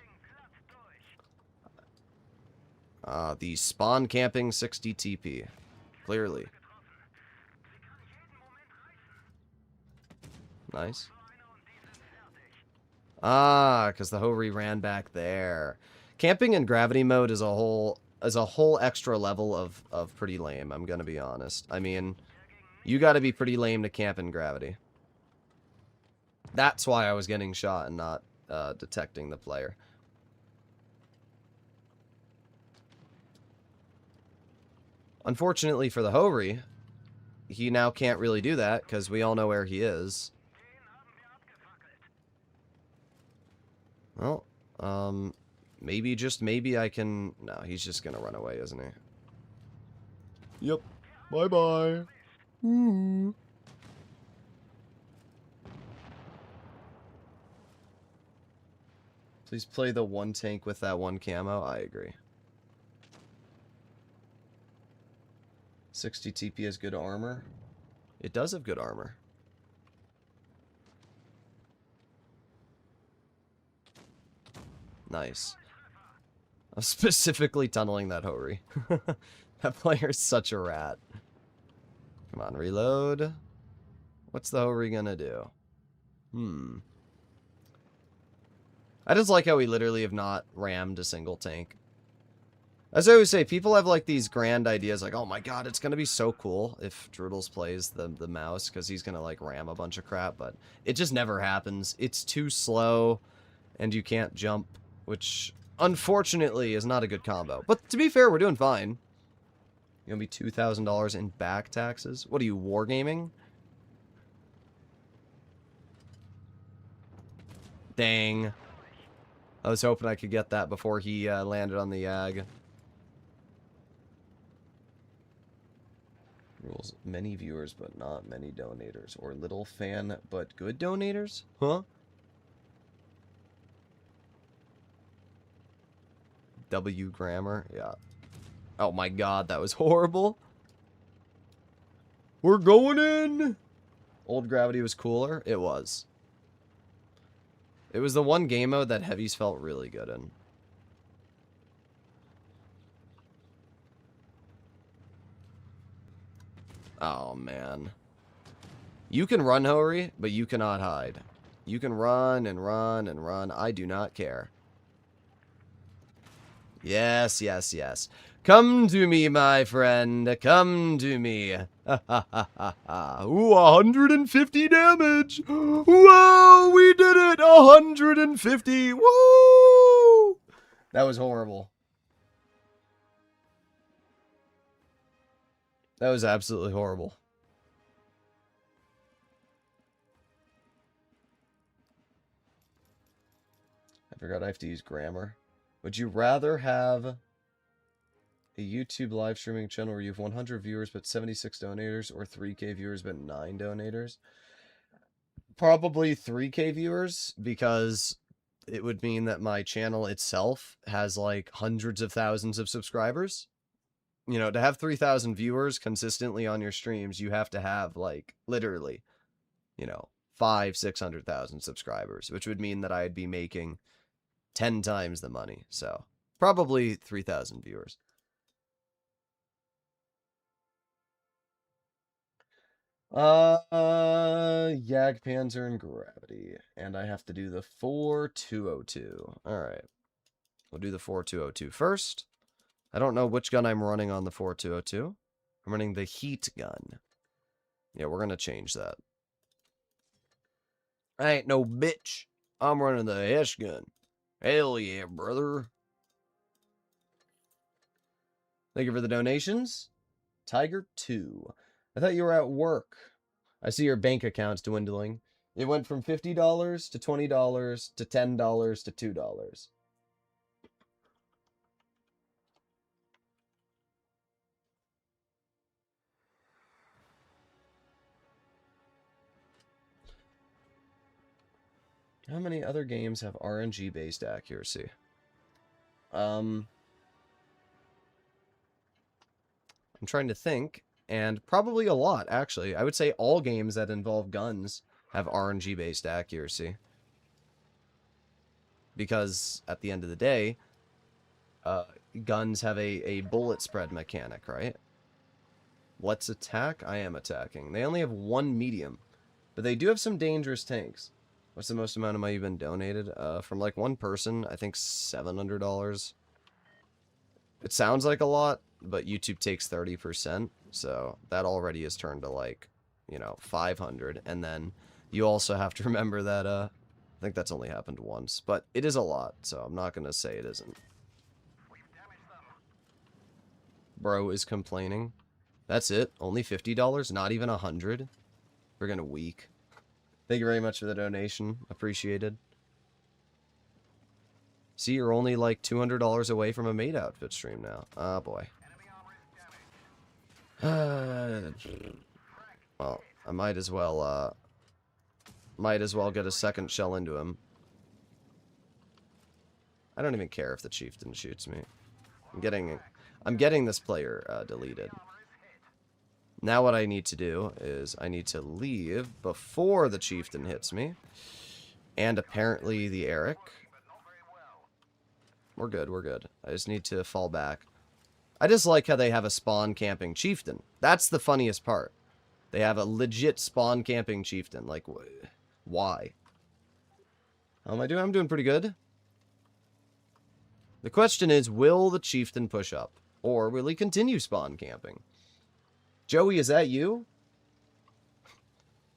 The spawn camping 60 TP. Clearly. Nice. Because the Hovery ran back there. Camping in gravity mode is a whole extra level of pretty lame, I'm gonna be honest. I mean, you gotta be pretty lame to camp in gravity. That's why I was getting shot and not detecting the player. Unfortunately for the Hovery, he now can't really do that because we all know where he is. Well, maybe, just maybe I can... No, he's just gonna run away, isn't he? Yep. Bye-bye. Please play the one tank with that one camo. I agree. 60 TP has good armor. It does have good armor. Nice. I'm specifically tunneling that Hovery. That player's such a rat. Come on, reload. What's the Hovery gonna do? I just like how we literally have not rammed a single tank. As I always say, people have like these grand ideas like, oh my god, it's gonna be so cool if Droodles plays the mouse because he's gonna like ram a bunch of crap, but it just never happens. It's too slow and you can't jump, which unfortunately is not a good combo. But to be fair, we're doing fine. Gonna be $2,000 in back taxes. What are you, wargaming? Dang. I was hoping I could get that before he landed on the Yag. Rules. Many viewers, but not many donators. Or little fan, but good donators? Huh? W grammar? Yeah. Oh my god, that was horrible. We're going in! Old Gravity was cooler? It was. It was the one game mode that heavies felt really good in. Oh, man. You can run, Hovery, but you cannot hide. You can run and run and run. I do not care. Yes, yes, yes. Come to me, my friend. Come to me. Ha ha ha ha ha. Ooh, 150 damage. Whoa, we did it. 150. Woo! That was horrible. That was absolutely horrible. I forgot I have to use grammar. Would you rather have a YouTube live streaming channel where you have 100 viewers but 76 donators, or 3K viewers but 9 donators? Probably 3K viewers, because it would mean that my channel itself has like hundreds of thousands of subscribers. You know, to have 3,000 viewers consistently on your streams, you have to have like literally, you know, 500,000-600,000 subscribers, which would mean that I'd be making 10 times the money. So probably 3,000 viewers. Yag Panzer and Gravity. And I have to do the 4202. Alright. We'll do the 4202 first. I don't know which gun I'm running on the 4202. I'm running the heat gun. Yeah, we're gonna change that. I ain't no bitch. I'm running the Hesh gun. Hell yeah, brother. Thank you for the donations. Tiger 2. I thought you were at work. I see your bank account's dwindling. It went from $50 to $20 to $10 to $2. How many other games have RNG-based accuracy? I'm trying to think, and probably a lot, actually. I would say all games that involve guns have RNG-based accuracy. Because, at the end of the day, guns have a bullet spread mechanic, right? Let's attack. I am attacking. They only have one medium, but they do have some dangerous tanks. What's the most amount of money you've been donated? From like one person, I think $700. It sounds like a lot, but YouTube takes 30%, so that already is turned to like, you know, 500. And then you also have to remember that I think that's only happened once, but it is a lot, so I'm not gonna say it isn't. Bro is complaining. That's it. Only $50. Not even 100. We're gonna weak. Thank you very much for the donation. Appreciated. See, you're only like $200 away from a maid outfit stream now. Ah, boy. Well, I might as well get a second shell into him. I don't even care if the chieftain shoots me. I'm getting this player deleted. Now what I need to do is I need to leave before the chieftain hits me. And apparently the Eric. We're good, we're good. I just need to fall back. I just like how they have a spawn camping chieftain. That's the funniest part. They have a legit spawn camping chieftain. Like, why? How am I doing? I'm doing pretty good. The question is, will the chieftain push up? Or will he continue spawn camping? Joey, is that you?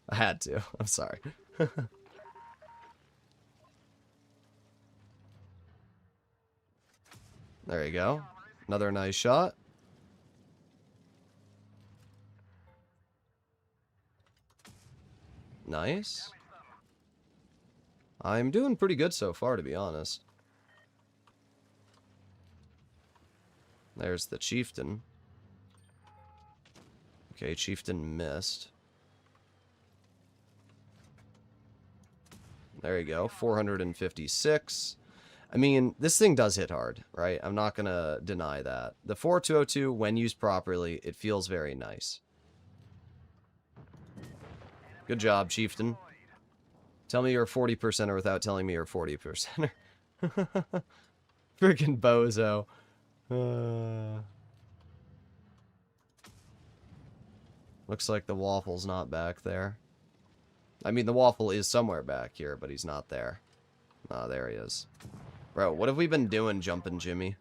I had to. I'm sorry. There you go. Another nice shot. Nice. I'm doing pretty good so far, to be honest. There's the chieftain. Okay, chieftain missed. There you go. 456. I mean, this thing does hit hard, right? I'm not going to deny that. The 4202, when used properly, it feels very nice. Good job, chieftain. Tell me you're a 40%er without telling me you're a 40%er. Freaking bozo. Looks like the waffle's not back there. I mean, the waffle is somewhere back here, but he's not there. Ah, there he is. Bro, what have we been doing, Jumpin' Jimmy?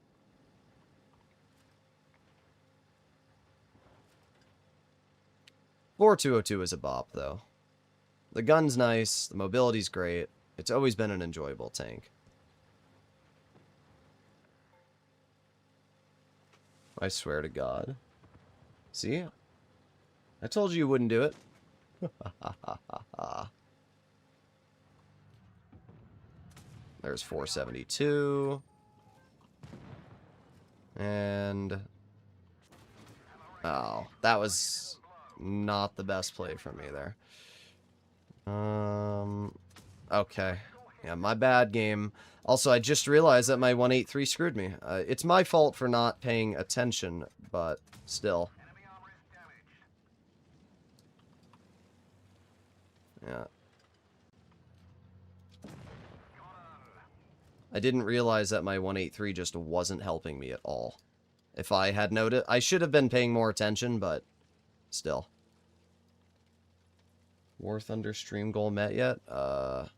$4202 is a bop, though. The gun's nice, the mobility's great. It's always been an enjoyable tank. I swear to God. See? I told you wouldn't do it. There's 472. And... oh, that was not the best play from me there. Okay. Yeah, my bad game. Also, I just realized that my 183 screwed me. It's my fault for not paying attention, but still. Yeah. I didn't realize that my 183 just wasn't helping me at all. If I had noticed, I should have been paying more attention, but still. War Thunder stream goal met yet? I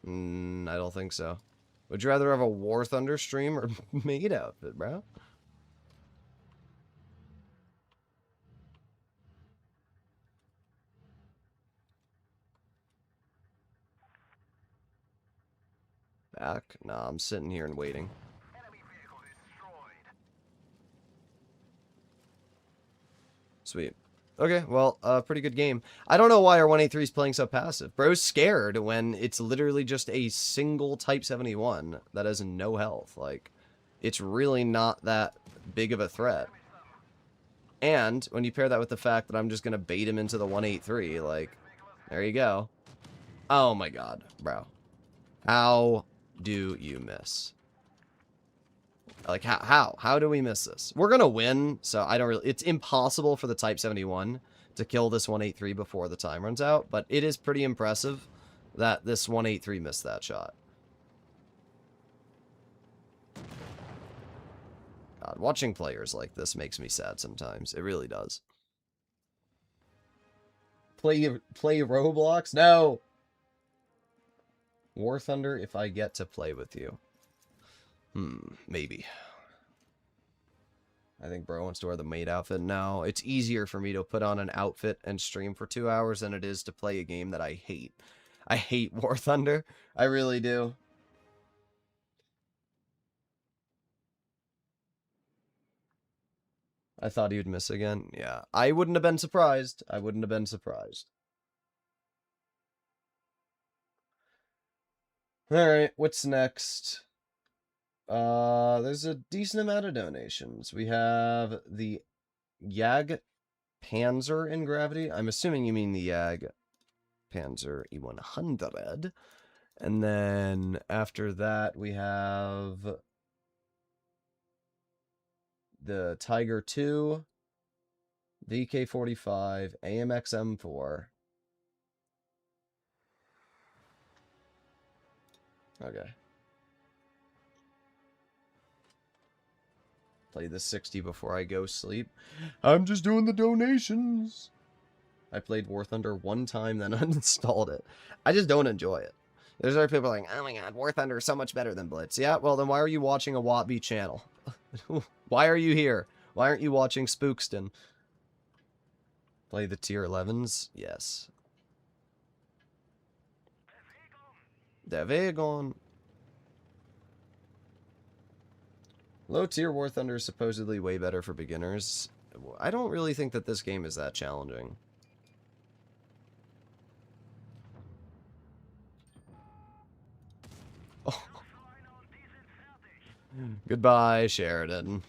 don't think so. Would you rather have a War Thunder stream or maid outfit, bro? Back? Nah, I'm sitting here and waiting. Sweet. Okay, well, pretty good game. I don't know why our 183 is playing so passive. Bro's scared when it's literally just a single Type 71 that has no health. Like, it's really not that big of a threat. And when you pair that with the fact that I'm just going to bait him into the 183, like, there you go. Oh my god, bro. How do you miss? Like, how do we miss this? We're gonna win, so I don't really... It's impossible for the Type 71 to kill this 183 before the time runs out, but it is pretty impressive that this 183 missed that shot. God, watching players like this makes me sad sometimes. It really does. Play Roblox? No! War Thunder if I get to play with you. Maybe. I think bro wants to wear the maid outfit. No, it's easier for me to put on an outfit and stream for 2 hours than it is to play a game that I hate. I hate War Thunder. I really do. I thought he would miss again. Yeah, I wouldn't have been surprised. I wouldn't have been surprised. Alright, what's next? There's a decent amount of donations. We have the Yag Panzer in Gravity. I'm assuming you mean the Yag Panzer E100. And then after that, we have the Tiger 2, the EK-45, AMX M4. Okay. Play the 60 before I go sleep. I'm just doing the donations. I played War Thunder one time, then uninstalled it. I just don't enjoy it. There's other people like, oh my god, War Thunder is so much better than Blitz. Yeah, well then why are you watching a Wattby channel? Why are you here? Why aren't you watching Spookston? Play the tier 11s? Yes. Der Vegon. Low tier War Thunder is supposedly way better for beginners. I don't really think that this game is that challenging. Oh. Goodbye, Sheridan.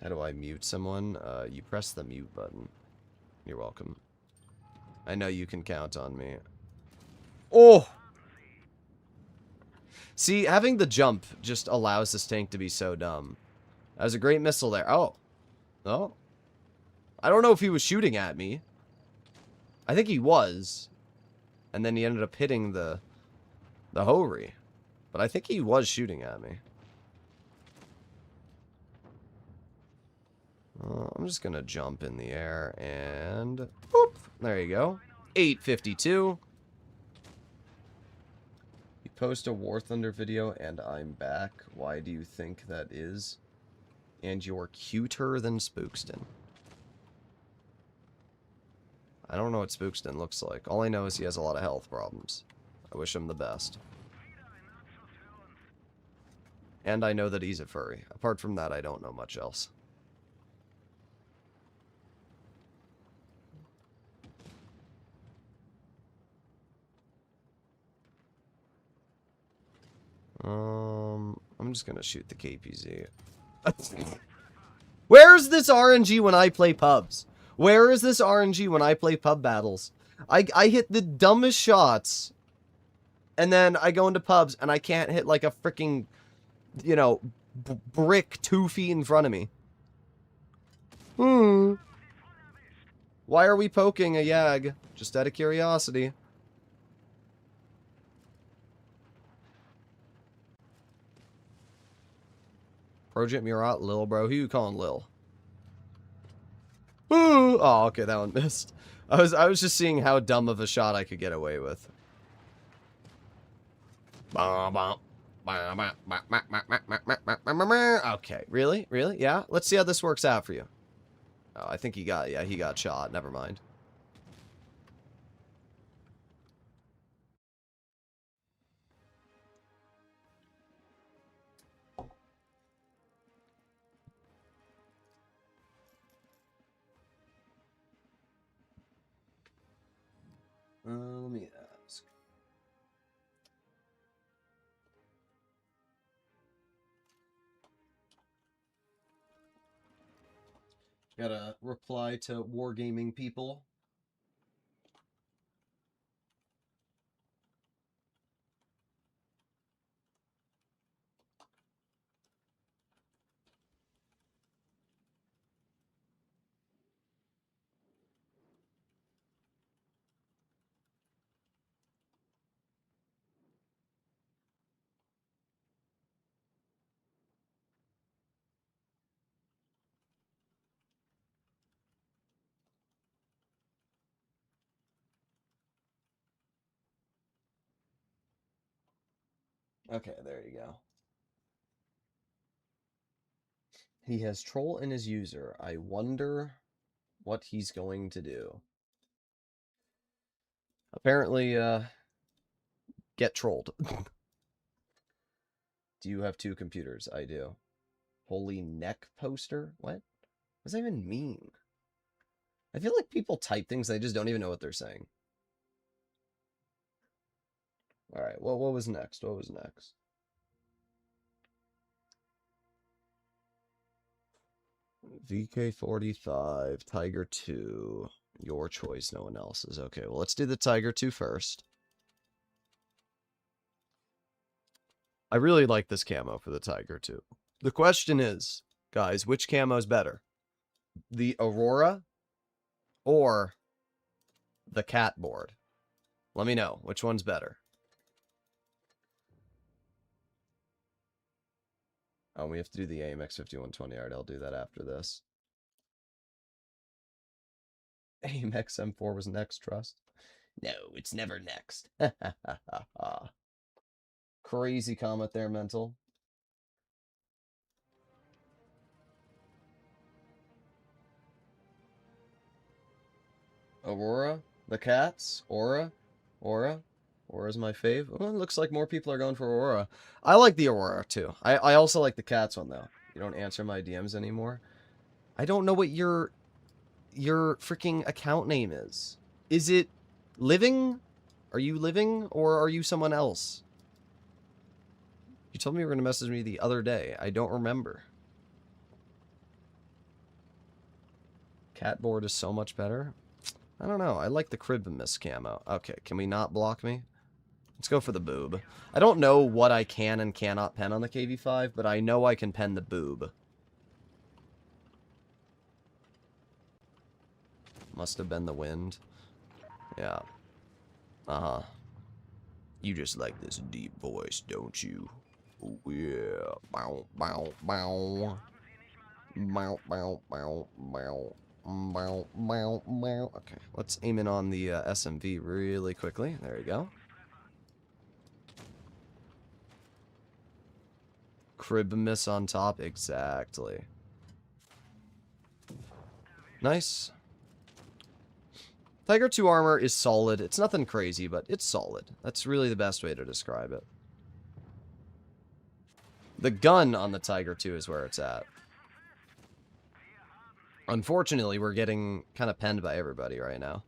How do I mute someone? You press the mute button. You're welcome. I know you can count on me. Oh! See, having the jump just allows this tank to be so dumb. That was a great missile there. Oh. Oh. I don't know if he was shooting at me. I think he was. And then he ended up hitting the Hori. But I think he was shooting at me. I'm just gonna jump in the air and... Boop! There you go. 852. You post a War Thunder video and I'm back. Why do you think that is? And you're cuter than Spookston. I don't know what Spookston looks like. All I know is he has a lot of health problems. I wish him the best. And I know that he's a furry. Apart from that, I don't know much else. I'm just gonna shoot the KPZ. Where's this RNG when I play pubs? Where is this RNG when I play pub battles? I hit the dumbest shots, and then I go into pubs, and I can't hit like a freaking, you know, brick 2 feet in front of me. Why are we poking a Yag? Just out of curiosity. Project Murat, Lil, bro. Who you calling Lil? Ooh. Oh, okay, that one missed. I was just seeing how dumb of a shot I could get away with. Okay, really? Really? Yeah? Let's see how this works out for you. Oh, I think he got, yeah, he got shot. Never mind. Let me ask. Gotta reply to wargaming people. Okay, there you go. He has troll in his user. I wonder what he's going to do. Apparently, get trolled. Do you have 2 computers? I do. Holy neck poster? What? What does that even mean? I feel like people type things, they just don't even know what they're saying. Alright, well, what was next? What was next? VK45, Tiger 2. Your choice, no one else's. Okay, well, let's do the Tiger 2 first. I really like this camo for the Tiger 2. The question is, guys, which camo is better? The Aurora or the cat board? Let me know. Which one's better? Oh, we have to do the AMX 5120. Alright, I'll do that after this. AMX M4 was next, trust? No, it's never next. Crazy comment there, mental. Aurora? The cats? Aura? Aura? Aura's my fave. Well, it looks like more people are going for Aurora. I like the Aurora, too. I also like the cats one, though. You don't answer my DMs anymore. I don't know what your freaking account name is. Is it Living? Are you Living, or are you someone else? You told me you were going to message me the other day. I don't remember. Catboard is so much better. I don't know. I like the Crib Miss camo. Okay, can we not block me? Let's go for the boob. I don't know what I can and cannot pen on the KV5, but I know I can pen the boob. Must have been the wind. Yeah. Uh-huh. You just like this deep voice, don't you? Oh, yeah. Bow, bow, bow. Bow, bow, bow, bow. Bow, bow, bow. Okay, let's aim in on the SMV really quickly. There you go. Crib miss on top. Exactly. Nice. Tiger 2 armor is solid. It's nothing crazy, but it's solid. That's really the best way to describe it. The gun on the Tiger 2 is where it's at. Unfortunately, we're getting kind of penned by everybody right now.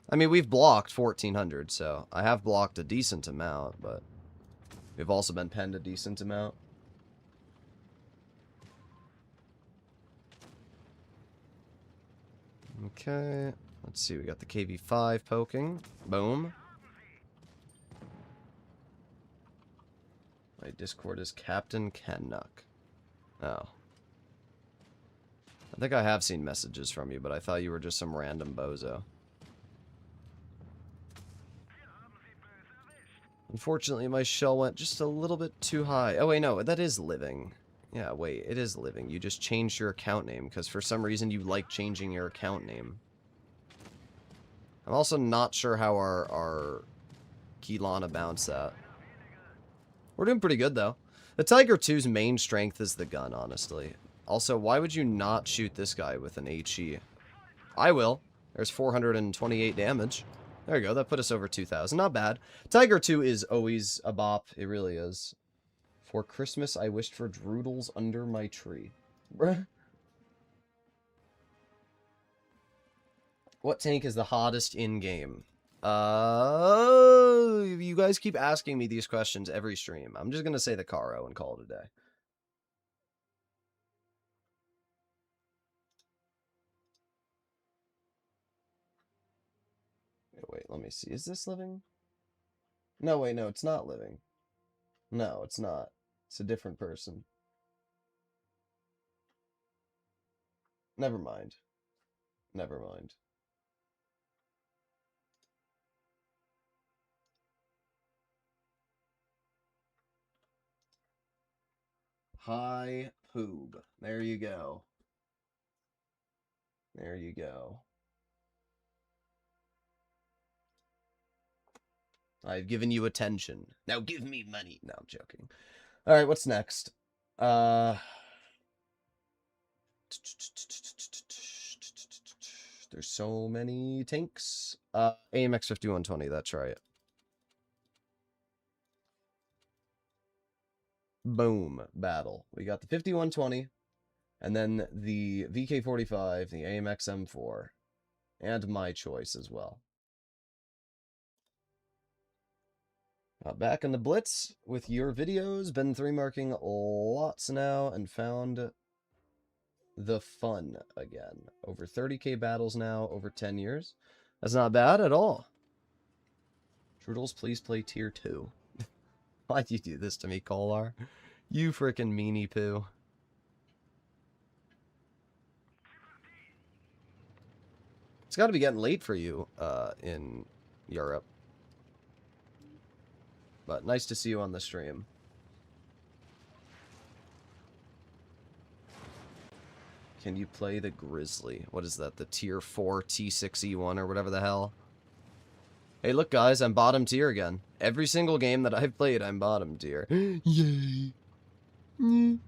I mean, we've blocked 1,400, so I have blocked a decent amount, but we've also been penned a decent amount. Okay, let's see. We got the KV5 poking. Boom. My Discord is Captain Canuck. Oh. I think I have seen messages from you, but I thought you were just some random bozo. Unfortunately, my shell went just a little bit too high. Oh, wait, no, that is Living. Yeah, wait, it is Living. You just changed your account name, because for some reason you like changing your account name. I'm also not sure how our Keylana bounced that. We're doing pretty good, though. The Tiger 2's main strength is the gun, honestly. Also, why would you not shoot this guy with an HE? I will. There's 428 damage. There you go. That put us over 2,000. Not bad. Tiger 2 is always a bop. It really is. For Christmas, I wished for Droodles under my tree. Bruh. What tank is the hottest in-game? You guys keep asking me these questions every stream. I'm just gonna say the Caro and call it a day. let me see. Is this living? No, wait, no, it's not living. No, it's not. It's a different person. Never mind. Never mind. Hi, Poob. There you go. There you go. I've given you attention. Now give me money. No, I'm joking. All right, what's next? There's so many tanks. AMX 5120, that's right. Boom, battle. We got the 5120, and then the VK45, the AMX M4, and my choice as well. Back in the Blitz with your videos. Been 3-marking lots now and found the fun again. Over 30k battles now, over 10 years. That's not bad at all. Droodles, please play tier 2. Why'd you do this to me, Kolar? You frickin' meanie poo. It's gotta be getting late for you, in Europe. But nice to see you on the stream. Can you play the Grizzly? What is that? The tier 4 T6E1 or whatever the hell? Hey, look, guys, I'm bottom tier again. Every single game that I've played, I'm bottom tier. Yay. I'm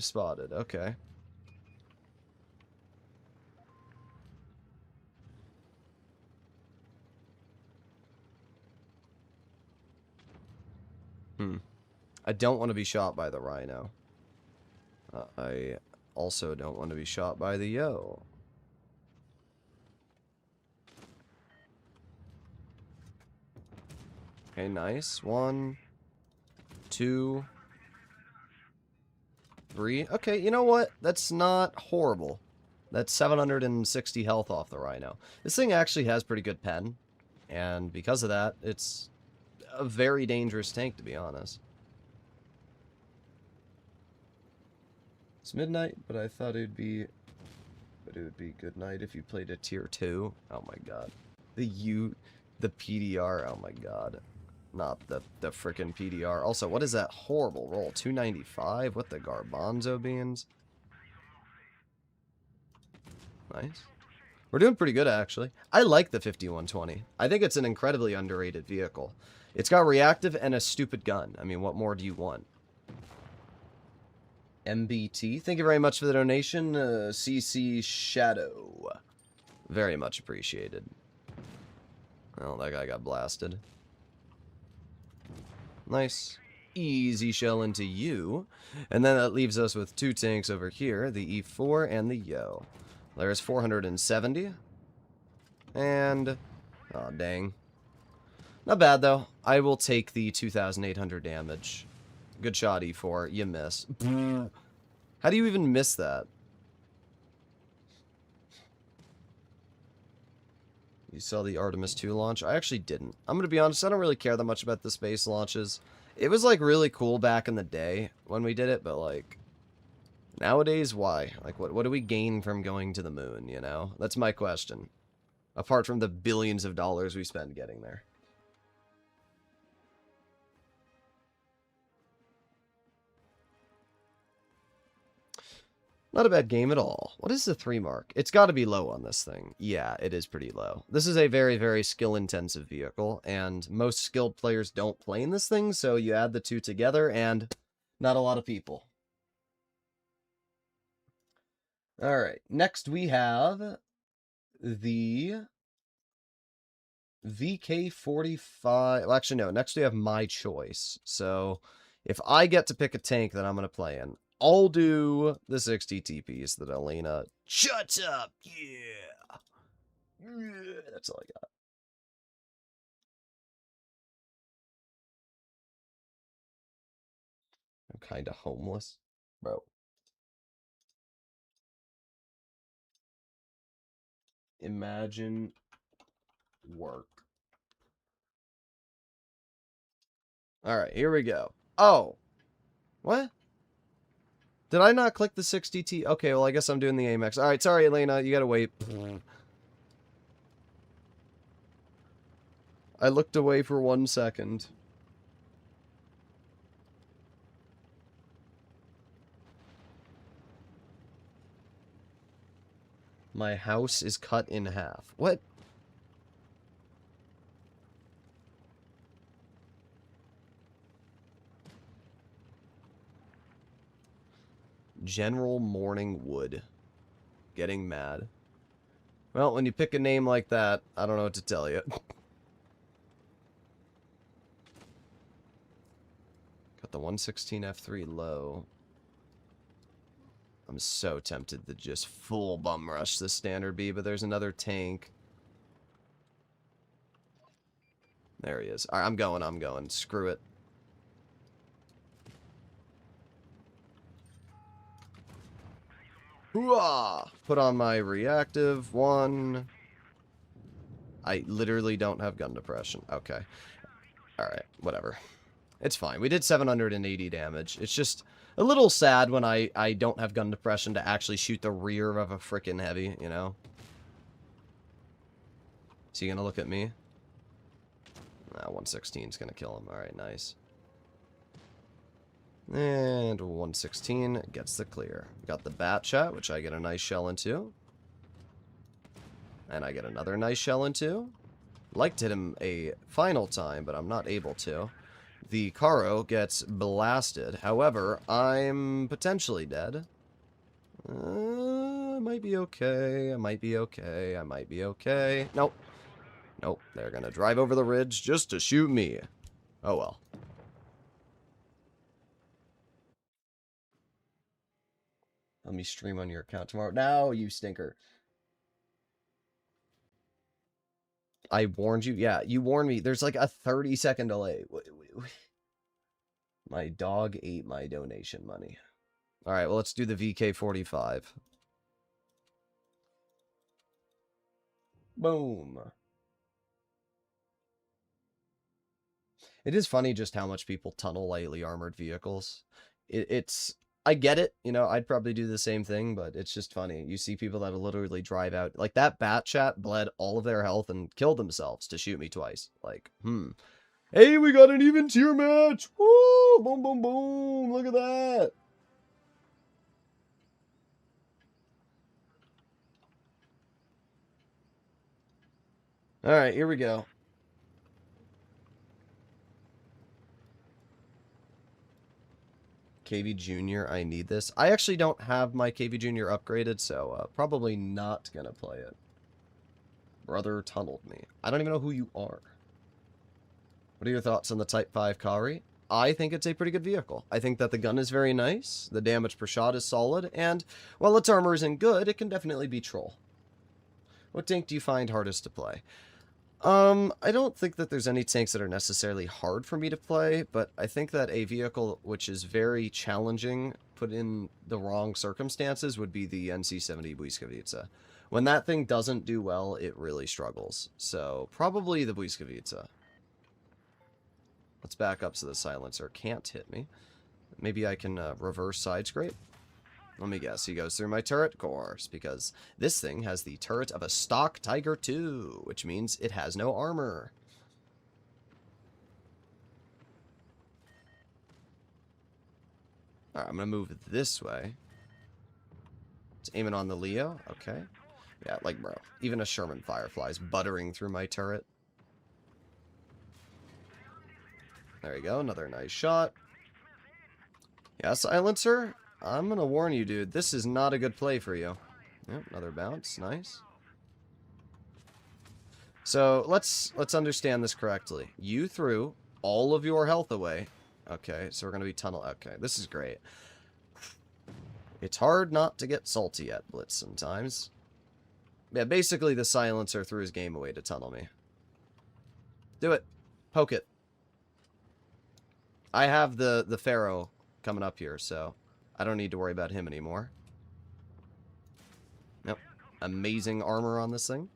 spotted. Okay. I don't want to be shot by the Rhino. I also don't want to be shot by the Yo. Okay, nice. 1, 2, 3. Okay, you know what? That's not horrible. That's 760 health off the Rhino. This thing actually has pretty good pen. And because of that, it's a very dangerous tank, to be honest. It's midnight, but I thought it would be good night if you played a tier 2. Oh my god. The PDR, oh my god. Not the frickin' PDR. Also, what is that horrible roll? 295? What the garbanzo beans? Nice. We're doing pretty good, actually. I like the 5120. I think it's an incredibly underrated vehicle. It's got reactive and a stupid gun. I mean, what more do you want? MBT, thank you very much for the donation. CC Shadow. Very much appreciated. Well, that guy got blasted. Nice. Easy shell into you. And then that leaves us with 2 tanks over here, the E4 and the Yo. There's 470. And... oh, dang. Not bad, though. I will take the 2,800 damage. Good shot, E4. You miss. How do you even miss that? You saw the Artemis 2 launch? I actually didn't. I'm going to be honest, I don't really care that much about the space launches. It was, like, really cool back in the day when we did it, but, like, nowadays, why? Like, what do we gain from going to the moon, you know? That's my question. Apart from the billions of dollars we spend getting there. Not a bad game at all. What is the 3 mark? It's got to be low on this thing. Yeah, it is pretty low. This is a very, very skill-intensive vehicle, and most skilled players don't play in this thing, so you add the 2 together, and not a lot of people. Alright, next we have the VK45. Well, actually, no. Next we have my choice. So, if I get to pick a tank that I'm going to play in, I'll do the 60 TPs that Elena. Shut up! Yeah! That's all I got. I'm kind of homeless. Bro. Imagine work. Alright, here we go. Oh! What? Did I not click the 60T? Okay, well, I guess I'm doing the AMX. Alright, sorry, Elena. You gotta wait. I looked away for 1 second. My house is cut in half. What? General Morning Wood. Getting mad. Well, when you pick a name like that, I don't know what to tell you. Got the 116 F3 low. I'm so tempted to just full bum rush the standard B, but there's another tank. There he is. Alright, I'm going. Screw it. Hooah! Put on my reactive one. I literally don't have gun depression. Okay. Alright, whatever. It's fine. We did 780 damage. It's just a little sad when I don't have gun depression to actually shoot the rear of a frickin' heavy, you know? Is he gonna look at me? Nah, 116 is gonna kill him. Alright, nice. And 116 gets the clear. Got the bat shot, which I get a nice shell into. And I get another nice shell into. Like to hit him a final time, but I'm not able to. The Caro gets blasted. However, I'm potentially dead. I might be okay. I might be okay. I might be okay. Nope. Nope. They're gonna drive over the ridge just to shoot me. Oh well. Let me stream on your account tomorrow. Now, you stinker. I warned you? Yeah, you warned me. There's like a 30-second delay. My dog ate my donation money. Alright, well, let's do the VK-45. Boom. It is funny just how much people tunnel lightly armored vehicles. It's... I get it, you know, I'd probably do the same thing, but it's just funny. You see people that literally drive out... Like, that bat chat bled all of their health and killed themselves to shoot me twice. Like, Hey, we got an even tier match! Woo! Boom, boom, boom! Look at that! Alright, here we go. KV Junior, I need this. I actually don't have my KV Junior upgraded, so probably not gonna play it. Brother tunneled me. I don't even know who you are. What are your thoughts on the Type 5 Kari? I think it's a pretty good vehicle. I think that the gun is very nice, the damage per shot is solid, and while its armor isn't good, it can definitely be troll. What tank do you find hardest to play? I don't think that there's any tanks that are necessarily hard for me to play, but I think that a vehicle which is very challenging, put in the wrong circumstances, would be the NC-70 Błyskawica. When that thing doesn't do well, it really struggles. So, probably the Błyskawica. Let's back up so the silencer can't hit me. Maybe I can reverse side scrape. Let me guess, he goes through my turret? Of course, because this thing has the turret of a stock Tiger 2, which means it has no armor. Alright, I'm going to move this way. It's aiming on the Leo. Okay. Yeah, like, bro. Even a Sherman Firefly's buttering through my turret. There you go, another nice shot. Yeah, silencer. I'm gonna warn you, dude. This is not a good play for you. Yep, another bounce. Nice. So, let's understand this correctly. You threw all of your health away. Okay, so we're gonna be tunnel... Okay, this is great. It's hard not to get salty at Blitz sometimes. Yeah, basically the silencer threw his game away to tunnel me. Do it. Poke it. I have the Pharaoh coming up here, so... I don't need to worry about him anymore. Nope. amazing armor on this thing.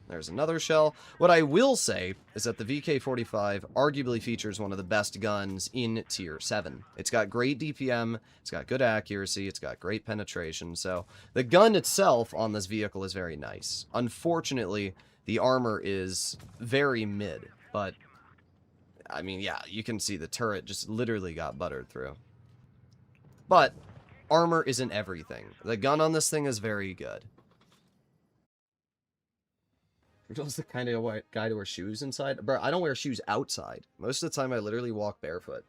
There's another shell. What I will say is that the VK-45 arguably features one of the best guns in Tier 7. It's got great DPM, it's got good accuracy, it's got great penetration, so the gun itself on this vehicle is very nice. Unfortunately, the armor is very mid, but, I mean, yeah, you can see the turret just literally got buttered through. But, armor isn't everything. The gun on this thing is very good. Droodles the kind of guy to wear shoes inside? Bro, I don't wear shoes outside. Most of the time, I literally walk barefoot.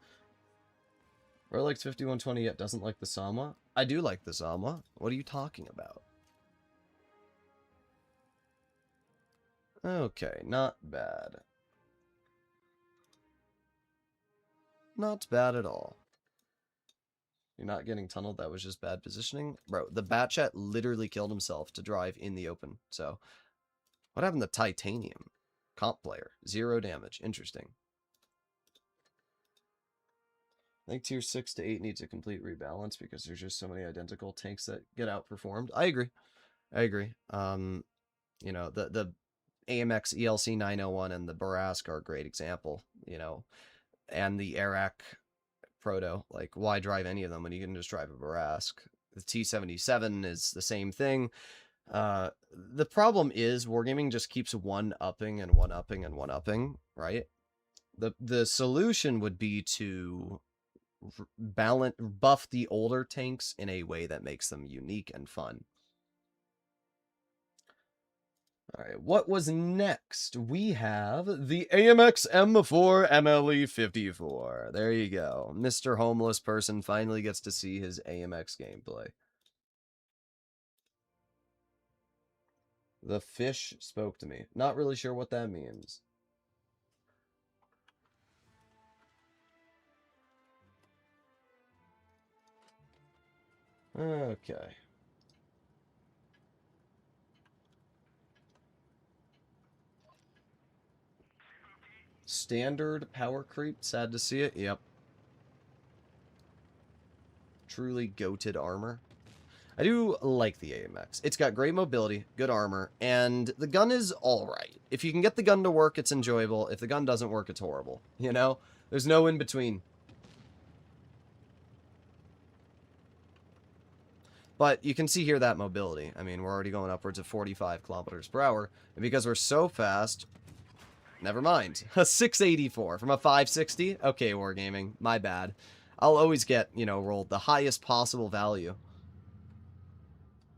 Bro likes 5120 yet doesn't like the Sama? I do like the Sama. What are you talking about? Okay, not bad. Not bad at all. You're not getting tunneled, that was just bad positioning? Bro, the Batchat literally killed himself to drive in the open, so... What happened to Titanium? Comp player. 0 damage. Interesting. I think tier 6 to 8 needs a complete rebalance because there's just so many identical tanks that get outperformed. I agree. I agree. You know, the AMX ELC 901 and the Barask are a great example, you know, and the Arak Proto. Like, why drive any of them when you can just drive a Barask? The T-77 is the same thing. The problem is Wargaming just keeps one-upping and one-upping and one-upping, right? The solution would be to buff the older tanks in a way that makes them unique and fun. Alright, what was next? We have the AMX M4 MLE54. There you go. Mr. Homeless Person finally gets to see his AMX gameplay. The fish spoke to me. Not really sure what that means. Okay. Standard power creep. Sad to see it. Yep. Truly goated armor. I do like the AMX. It's got great mobility, good armor, and the gun is alright. If you can get the gun to work, it's enjoyable. If the gun doesn't work, it's horrible. You know? There's no in between. But you can see here that mobility. I mean, we're already going upwards of 45 kilometers per hour. And because we're so fast... Never mind. A 684 from a 560? Okay, Wargaming. My bad. I'll always get, you know, rolled the highest possible value.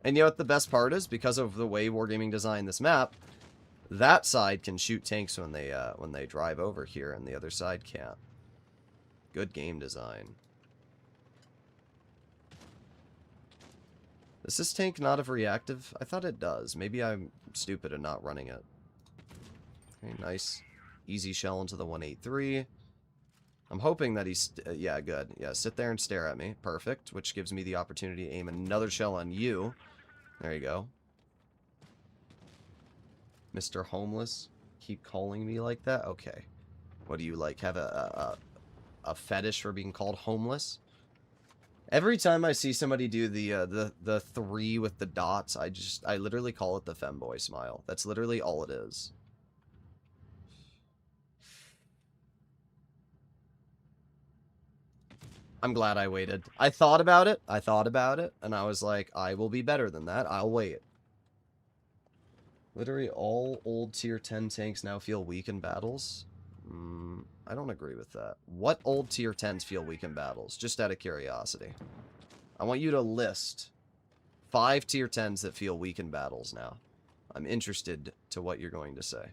And you know what the best part is? Because of the way Wargaming designed this map, that side can shoot tanks when they drive over here, and the other side can't. Good game design. Does this tank not have reactive? I thought it does. Maybe I'm stupid and not running it. Okay, nice. Easy shell into the 183. I'm hoping that he's... yeah, good. Yeah, sit there and stare at me. Perfect. Which gives me the opportunity to aim another shell on you. There you go. Mr. Homeless. Keep calling me like that? Okay. What do you like? Have a fetish for being called homeless? Every time I see somebody do the 3 with the dots, I literally call it the femboy smile. That's literally all it is. I'm glad I waited. I thought about it, and I was like, I will be better than that. I'll wait. Literally all old tier 10 tanks now feel weak in battles. I don't agree with that. What old tier 10s feel weak in battles? Just out of curiosity. I want you to list 5 tier 10s that feel weak in battles now. I'm interested to what you're going to say.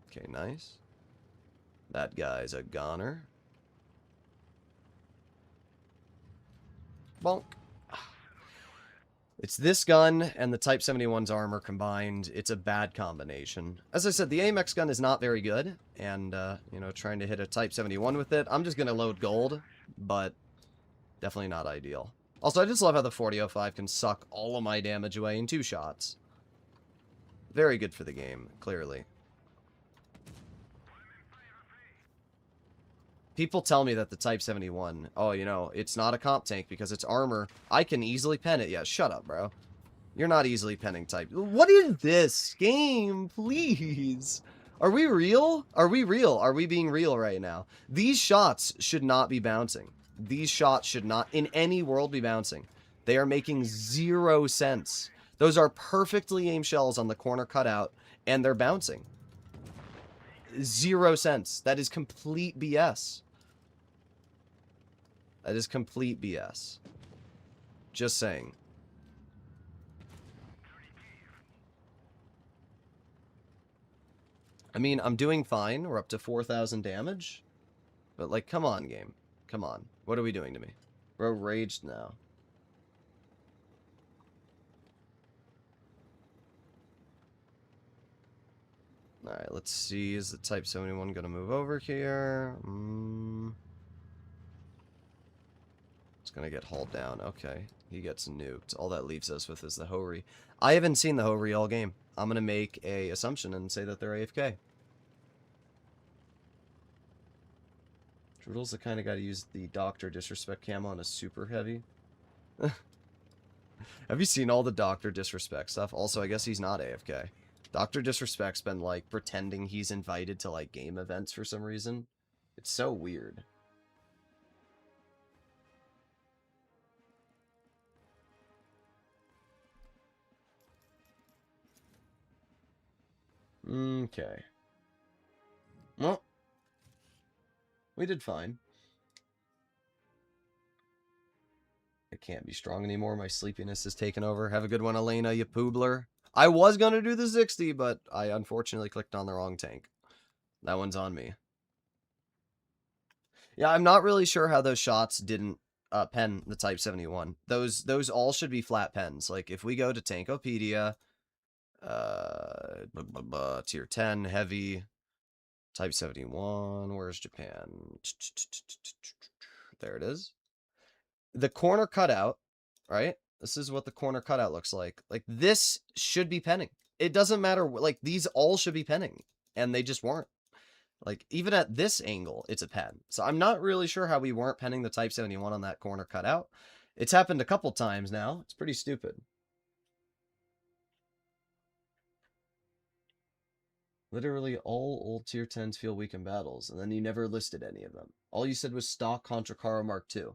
Okay, nice. That guy's a goner. Bonk. It's this gun and the Type 71's armor combined. It's a bad combination. As I said, the AMX gun is not very good. And, you know, trying to hit a Type 71 with it, I'm just going to load gold. But definitely not ideal. Also, I just love how the 4005 can suck all of my damage away in 2 shots. Very good for the game, clearly. People tell me that the Type 71, oh, you know, it's not a comp tank because it's armor. I can easily pen it. Yeah, shut up, bro. You're not easily penning Type. What is this game, please? Are we real? Are we real? Are we being real right now? These shots should not be bouncing. These shots should not, in any world, be bouncing. They are making 0 sense. Those are perfectly aimed shells on the corner cutout, and they're bouncing. 0 sense. That is complete BS. That is complete BS. Just saying. I mean, I'm doing fine. We're up to 4,000 damage. But, like, come on, game. Come on. What are we doing to me? Bro, raged now. Alright, let's see. Is the Type 71 going to move over here? It's going to get hauled down. Okay. He gets nuked. All that leaves us with is the Hori. I haven't seen the Hori all game. I'm going to make a assumption and say that they're AFK. Droodles the kind of guy to use the Doctor Disrespect camo on a super heavy. Have you seen all the Doctor Disrespect stuff? Also, I guess he's not AFK. Doctor Disrespect's been, like, pretending he's invited to, like, game events for some reason. It's so weird. Okay. Well, we did fine. I can't be strong anymore. My sleepiness has taken over. Have a good one, Elena, you poobler. I was going to do the 60, but I unfortunately clicked on the wrong tank. That one's on me. Yeah, I'm not really sure how those shots didn't pen the Type 71. Those all should be flat pens. Like, if we go to Tankopedia, tier 10, heavy, Type 71, where's Japan? There it is. The corner cutout, right? This is what the corner cutout looks like. Like, this should be penning. It doesn't matter. Like, these all should be penning, and they just weren't. Like, even at this angle, it's a pen. So I'm not really sure how we weren't penning the Type 71 on that corner cutout. It's happened a couple times now. It's pretty stupid. Literally all old tier 10s feel weak in battles, and then you never listed any of them. All you said was stock Contra Caro Mark II.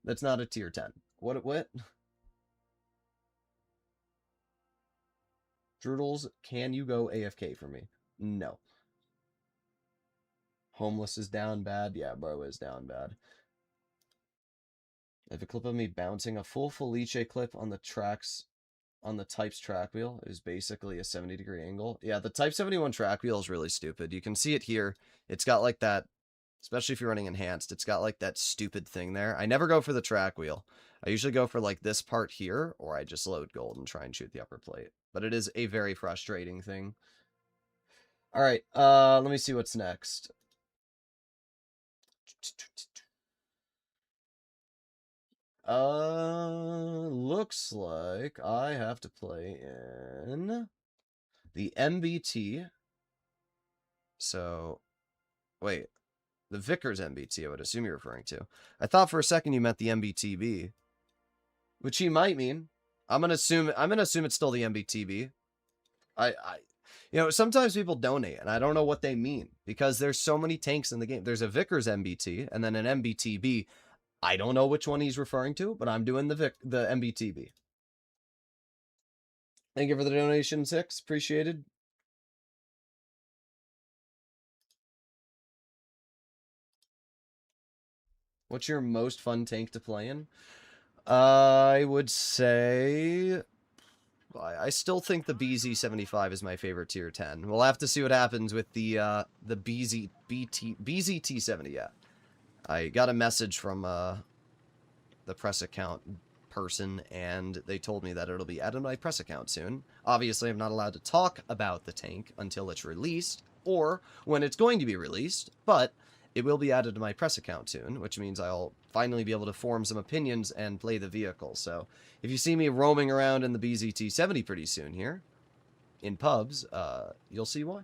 That's not a tier 10. What? Droodles, can you go AFK for me? No. Homeless is down bad? Yeah, bro is down bad. I have a clip of me bouncing a full Felice clip on the tracks, on the Type's track wheel. Is basically a 70-degree angle. Yeah, the Type 71 track wheel is really stupid. You can see it here. It's got like that, especially if you're running enhanced, it's got like that stupid thing there. I never go for the track wheel. I usually go for like this part here, or I just load gold and try and shoot the upper plate. But it is a very frustrating thing. All right, let me see what's next. Looks like I have to play in the MBT. So, wait, the Vickers MBT, I would assume you're referring to. I thought for a second you meant the MBTB, which he might mean. I'm gonna assume it's still the MBTB. You know, sometimes people donate, and I don't know what they mean, because there's so many tanks in the game. There's a Vickers MBT, and then an MBTB. I don't know which one he's referring to, but I'm doing the MBTB. Thank you for the donation, 6. Appreciated. What's your most fun tank to play in? I would say... I still think the BZ75 is my favorite tier 10. We'll have to see what happens with the BZT70, yeah. I got a message from the press account person, and they told me that it'll be added to my press account soon. Obviously, I'm not allowed to talk about the tank until it's released, or when it's going to be released, but it will be added to my press account soon, which means I'll finally be able to form some opinions and play the vehicle. So, if you see me roaming around in the BZT70 pretty soon here, in pubs, you'll see why.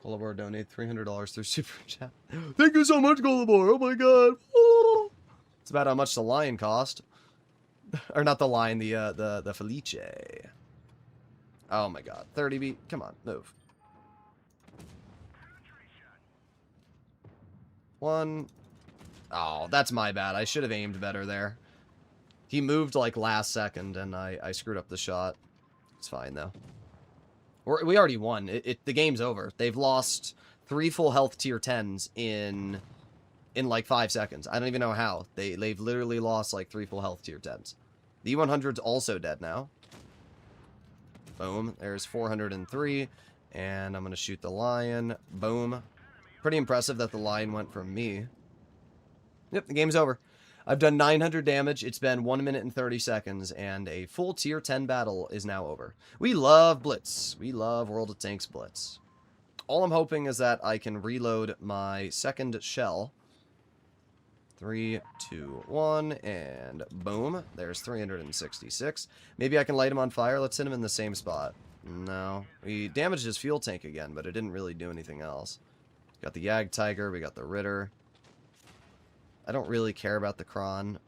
Golabor donate $300 through Super Chat. Thank you so much, Golabor. Oh my god. It's about how much the lion cost. Or not the lion, the Felice. Oh my god. 30 beat. Come on, move. One. Oh, that's my bad. I should have aimed better there. He moved like last second, and I screwed up the shot. It's fine though. We already won. The game's over. They've lost 3 full health tier 10s in like 5 seconds. I don't even know how. They've literally lost like 3 full health tier 10s. The E100's also dead now. Boom. There's 403. And I'm going to shoot the lion. Boom. Pretty impressive that the lion went from me. Yep, the game's over. I've done 900 damage. It's been 1 minute and 30 seconds, and a full tier 10 battle is now over. We love Blitz. We love World of Tanks Blitz. All I'm hoping is that I can reload my second shell. 3, 2, 1, and boom. There's 366. Maybe I can light him on fire. Let's hit him in the same spot. No. We damaged his fuel tank again, but it didn't really do anything else. Got the Yag Tiger. We got the Ritter. I don't really care about the Kron.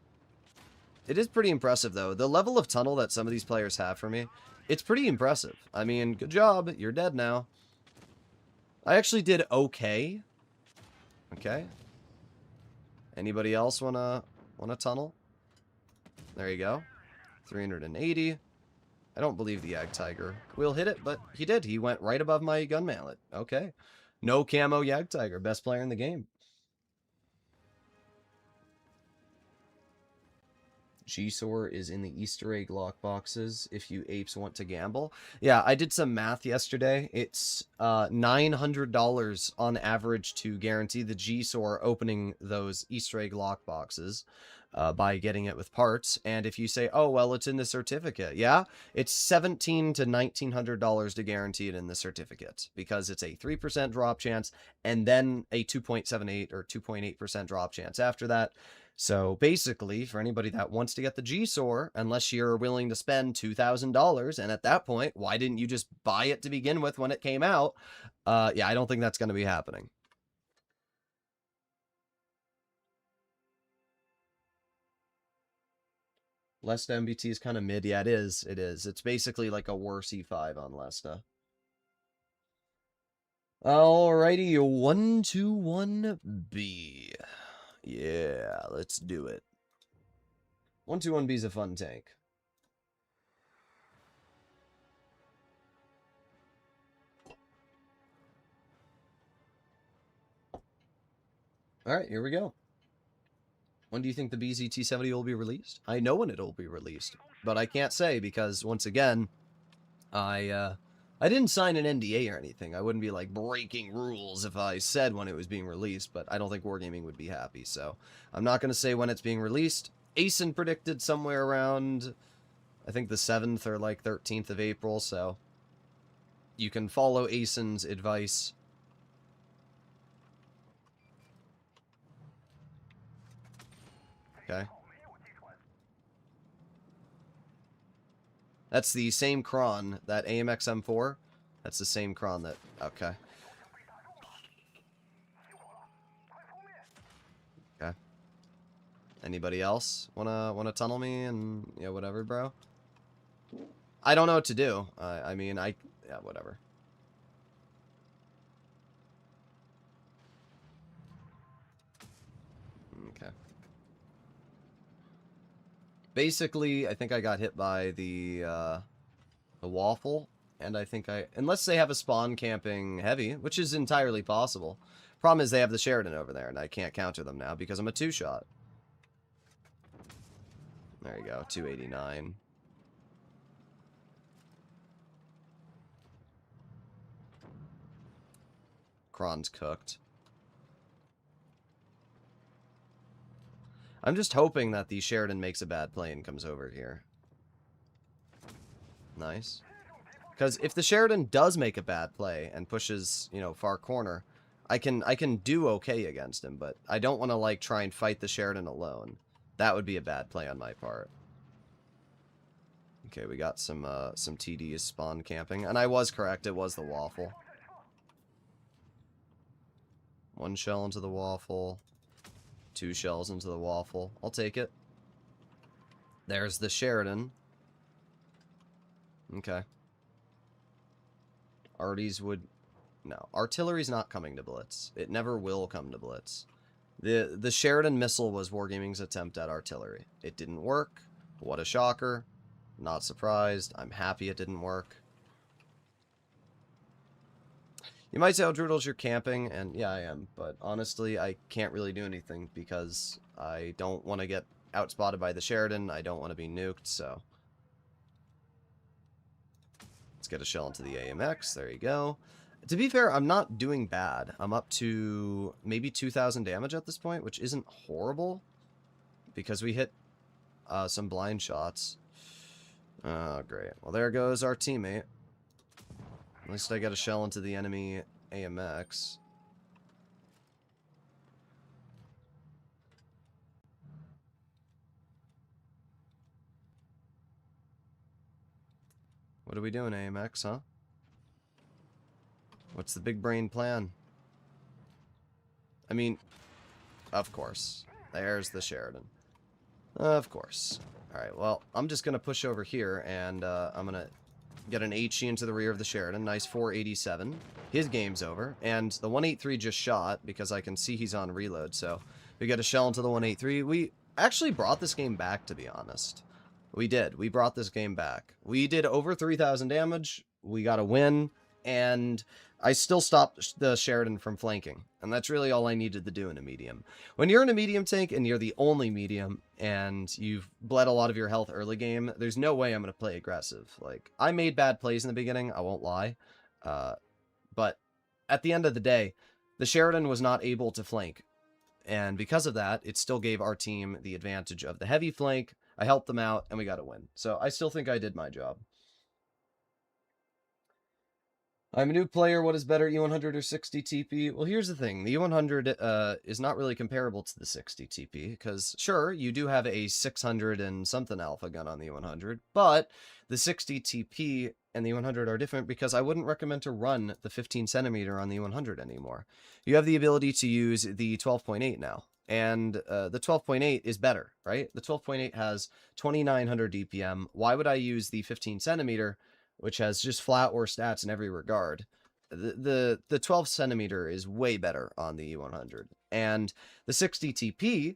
It is pretty impressive, though. The level of tunnel that some of these players have for me, it's pretty impressive. I mean, good job. You're dead now. I actually did okay. Okay. Anybody else wanna tunnel? There you go. 380. I don't believe the Yag Tiger will hit it, but he did. He went right above my gun mallet. Okay. No camo Yag Tiger. Best player in the game. G-Sor is in the Easter egg lockboxes if you apes want to gamble. Yeah, I did some math yesterday. It's $900 on average to guarantee the G-Sor opening those Easter egg lockboxes by getting it with parts. And if you say, oh, well, it's in the certificate. Yeah, it's $1,700 to $1,900 to guarantee it in the certificate because it's a 3% drop chance and then a 2.78 or 2.8% drop chance after that. So basically, for anybody that wants to get the G-Sor, unless you're willing to spend $2,000, and at that point, why didn't you just buy it to begin with when it came out? Yeah, I don't think that's going to be happening. Lesta MBT is kind of mid. Yeah, it is. It is. It's basically like a worse E5 on Lesta. Alrighty, 121B. Yeah, let's do it. 121B is a fun tank. Alright, here we go. When do you think the BZT-70 will be released? I know when it'll be released, but I can't say because, once again, I didn't sign an NDA or anything. I wouldn't be, like, breaking rules if I said when it was being released, but I don't think Wargaming would be happy, so I'm not going to say when it's being released. Asen predicted somewhere around, I think, the 7th or, like, 13th of April, so you can follow Asen's advice. Okay. That's the same cron, that AMX M4. That's the same cron that... Okay. Okay. Anybody else wanna tunnel me and, you know, whatever, bro? I don't know what to do. I mean, yeah, whatever. Okay. Basically, I think I got hit by the waffle, and I think unless they have a spawn camping heavy, which is entirely possible. Problem is they have the Sheridan over there, and I can't counter them now because I'm a 2-shot. There you go, 289. Kron's cooked. I'm just hoping that the Sheridan makes a bad play and comes over here. Nice. Because if the Sheridan does make a bad play and pushes, you know, far corner, I can do okay against him, but I don't want to, like, try and fight the Sheridan alone. That would be a bad play on my part. Okay, we got some TDs spawn camping, and I was correct, it was the waffle. 1 shell into the waffle. 2 shells into the waffle. I'll take it. There's the Sheridan. Okay. Arties would... No. Artillery's not coming to Blitz. It never will come to Blitz. The Sheridan missile was Wargaming's attempt at artillery. It didn't work. What a shocker. Not surprised. I'm happy it didn't work. You might say, oh, Droodles, you're camping, and yeah, I am. But honestly, I can't really do anything because I don't want to get outspotted by the Sheridan. I don't want to be nuked, so... Let's get a shell into the AMX. There you go. To be fair, I'm not doing bad. I'm up to maybe 2,000 damage at this point, which isn't horrible. Because we hit some blind shots. Oh, great. Well, there goes our teammate. At least I got a shell into the enemy AMX. What are we doing, AMX, huh? What's the big brain plan? I mean, of course. There's the Sheridan. Of course. Alright, well, I'm just going to push over here, and I'm going to get an HE into the rear of the Sheridan. Nice 487. His game's over. And the 183 just shot, because I can see he's on reload, so we get a shell into the 183. We actually brought this game back, to be honest. We did. We brought this game back. We did over 3,000 damage. We got a win, and I still stopped the Sheridan from flanking. And that's really all I needed to do in a medium. When you're in a medium tank and you're the only medium and you've bled a lot of your health early game, there's no way I'm going to play aggressive. Like, I made bad plays in the beginning, I won't lie. But at the end of the day, the Sheridan was not able to flank. And because of that, it still gave our team the advantage of the heavy flank. I helped them out, and we got a win. So I still think I did my job. I'm a new player. What is better, E100 or 60 TP? Well, here's the thing. The E100 is not really comparable to the 60 TP, because, sure, you do have a 600 and something alpha gun on the E100, but the 60 TP and the E100 are different because I wouldn't recommend to run the 15 centimeter on the E100 anymore. You have the ability to use the 12.8 now. And the 12.8 is better, right? The 12.8 has 2,900 DPM. Why would I use the 15 centimeter, which has just flat worse stats in every regard? The 12 centimeter is way better on the E100. And the 60 TP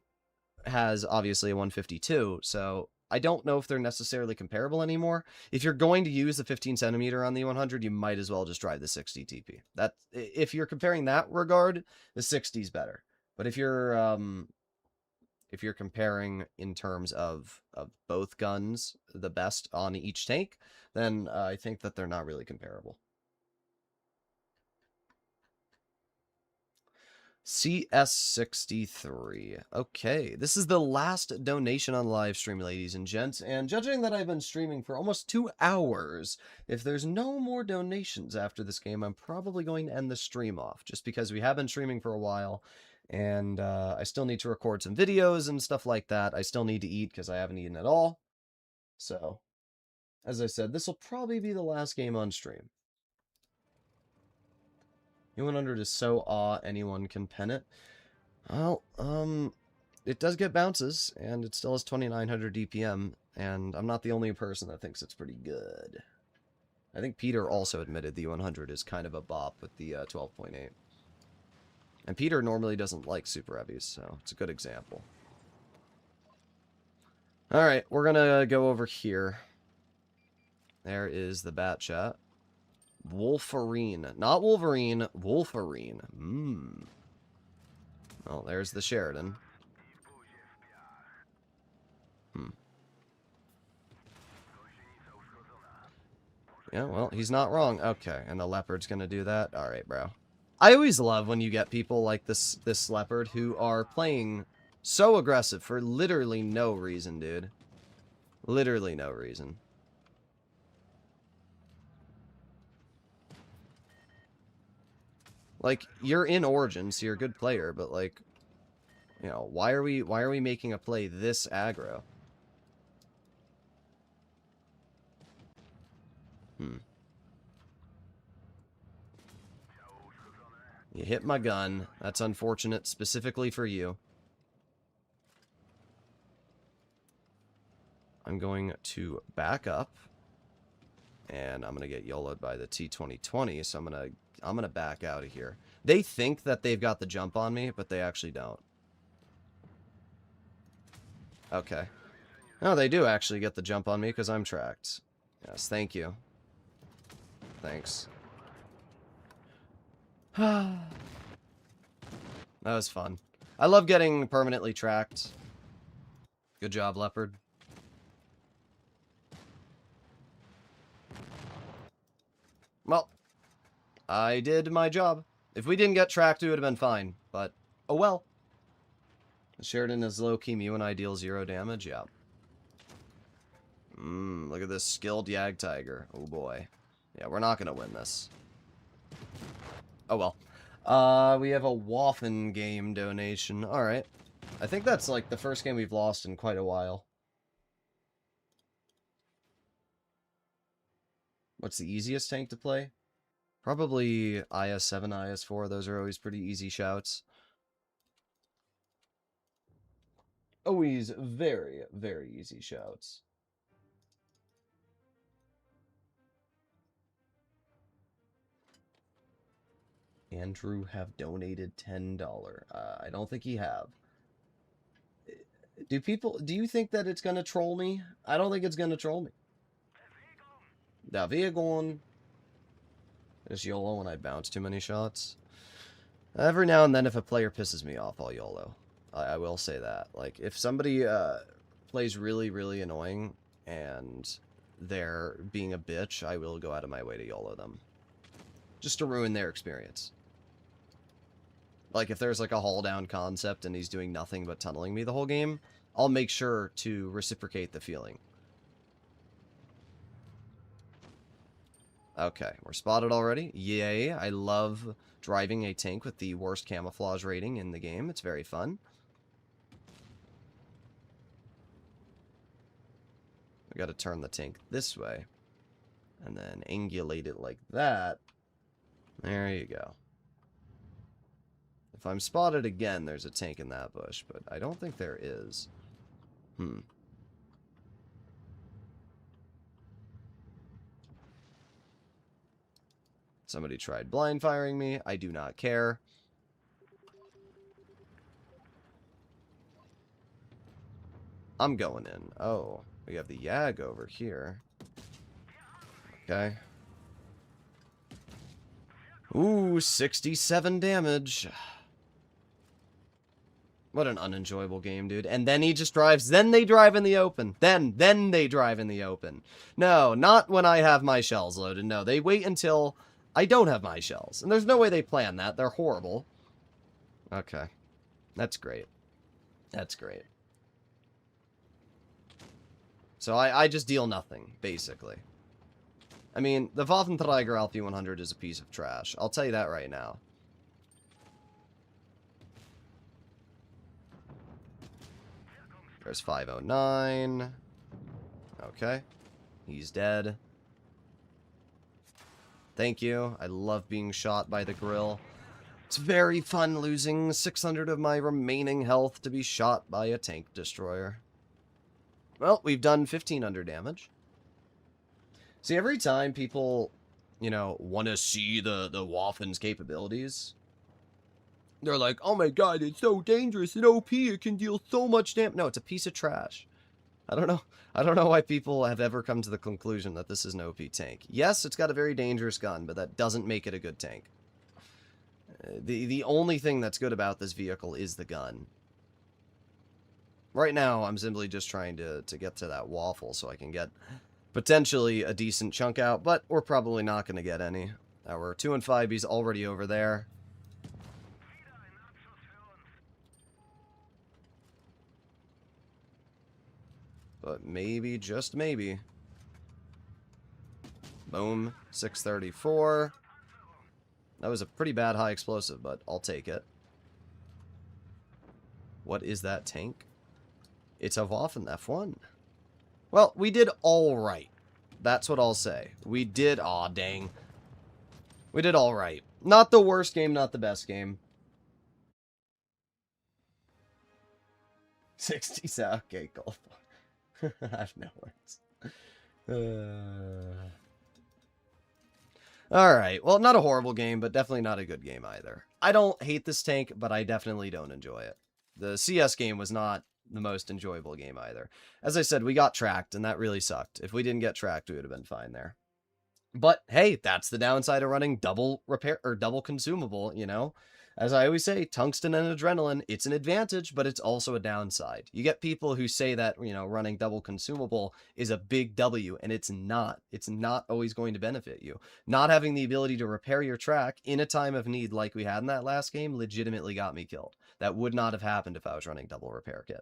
has obviously a 152, so I don't know if they're necessarily comparable anymore. If you're going to use the 15 centimeter on the 100, you might as well just drive the 60 TP. That, if you're comparing that regard, the 60 is better. But if you're comparing in terms of both guns, the best on each tank, then I think that they're not really comparable. CS63. Okay, this is the last donation on live stream, ladies and gents, and judging that I've been streaming for almost 2 hours, if there's no more donations after this game, I'm probably going to end the stream off, just because we have been streaming for a while, and I still need to record some videos and stuff like that. I still need to eat because I haven't eaten at all. So, as I said, this will probably be the last game on stream. E100 is so awe anyone can pen it. Well, it does get bounces, and it still has 2,900 DPM, and I'm not the only person that thinks it's pretty good. I think Peter also admitted the 100 is kind of a bop with the 12.8. And Peter normally doesn't like super heavies, so it's a good example. Alright, we're gonna go over here. There is the bat chat. Wolverine. Not Wolverine, Wolverine. Well, there's the Sheridan. Yeah, well, he's not wrong. Okay, and the leopard's gonna do that? Alright, bro. I always love when you get people like this leopard who are playing so aggressive for literally no reason, dude. Literally no reason. Like, you're in Origin, so you're a good player, but like, you know, why are we making a play this aggro? You hit my gun. That's unfortunate, specifically for you. I'm going to back up. And I'm going to get YOLO'd by the T-2020, so I'm gonna back out of here. They think that they've got the jump on me, but they actually don't. Okay. No, they do actually get the jump on me because I'm tracked. Yes, thank you. Thanks. That was fun. I love getting permanently tracked. Good job, Leopard. Well, I did my job. If we didn't get tracked, it would have been fine. But, oh well. Sheridan is low-key Mew and I deal 0 damage. Yeah. Look at this skilled Yag Tiger. Oh boy. Yeah, we're not going to win this. Oh well. We have a Waffen game donation. Alright. I think that's like the first game we've lost in quite a while. What's the easiest tank to play? Probably IS-7, IS-4. Those are always pretty easy shouts. Always very, very easy shouts. Andrew have donated $10. I don't think he have. Do you think that it's going to troll me? I don't think it's going to troll me. Daviagon. Just YOLO when I bounce too many shots. Every now and then if a player pisses me off, I'll YOLO. I will say that. Like, if somebody plays really, really annoying and they're being a bitch, I will go out of my way to YOLO them. Just to ruin their experience. Like, if there's like a haul down concept and he's doing nothing but tunneling me the whole game, I'll make sure to reciprocate the feeling. Okay, we're spotted already. Yay, I love driving a tank with the worst camouflage rating in the game. It's very fun. We gotta turn the tank this way. And then angulate it like that. There you go. If I'm spotted again, there's a tank in that bush, but I don't think there is. Somebody tried blind firing me. I do not care. I'm going in. Oh, we have the Yag over here. Okay. Ooh, 67 damage. What an unenjoyable game, dude. And then he just drives. Then they drive in the open. Then they drive in the open. No, not when I have my shells loaded. No, they wait until I don't have my shells. And there's no way they plan that. They're horrible. Okay. That's great. That's great. So I just deal nothing, basically. I mean, the Waffenträger Alpha 100 is a piece of trash. I'll tell you that right now. There's 509. Okay. He's dead. Thank you. I love being shot by the grill. It's very fun losing 600 of my remaining health to be shot by a tank destroyer. Well, we've done 1500 damage. See, every time people, you know, want to see the Waffen's capabilities, they're like, oh my god, it's so dangerous and OP, it can deal so much damage. No, it's a piece of trash. I don't know why people have ever come to the conclusion that this is an OP tank. Yes, it's got a very dangerous gun, but that doesn't make it a good tank. The only thing that's good about this vehicle is the gun. Right now, I'm simply just trying to get to that waffle so I can get potentially a decent chunk out, but we're probably not going to get any. Our 2 and 5B's already over there. But maybe, just maybe. Boom. 634. That was a pretty bad high explosive, but I'll take it. What is that tank? It's a Waffen F1. Well, we did alright. That's what I'll say. We did, aw dang. We did alright. Not the worst game, not the best game. 60, okay, Gulf. I have no words. Alright, well, not a horrible game, but definitely not a good game either. I don't hate this tank, but I definitely don't enjoy it. The CS game was not the most enjoyable game either. As I said, we got tracked, and that really sucked. If we didn't get tracked, we would have been fine there. But, hey, that's the downside of running double repair, or double consumable, you know? As I always say, tungsten and adrenaline, it's an advantage, but it's also a downside. You get people who say that, you know, running double consumable is a big W, and it's not. It's not always going to benefit you. Not having the ability to repair your track in a time of need like we had in that last game legitimately got me killed. That would not have happened if I was running double repair kit.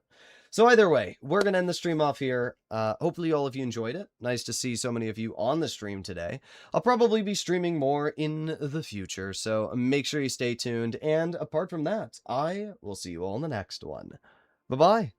So either way, we're going to end the stream off here. Hopefully all of you enjoyed it. Nice to see so many of you on the stream today. I'll probably be streaming more in the future, so make sure you stay tuned. And apart from that, I will see you all in the next one. Bye-bye.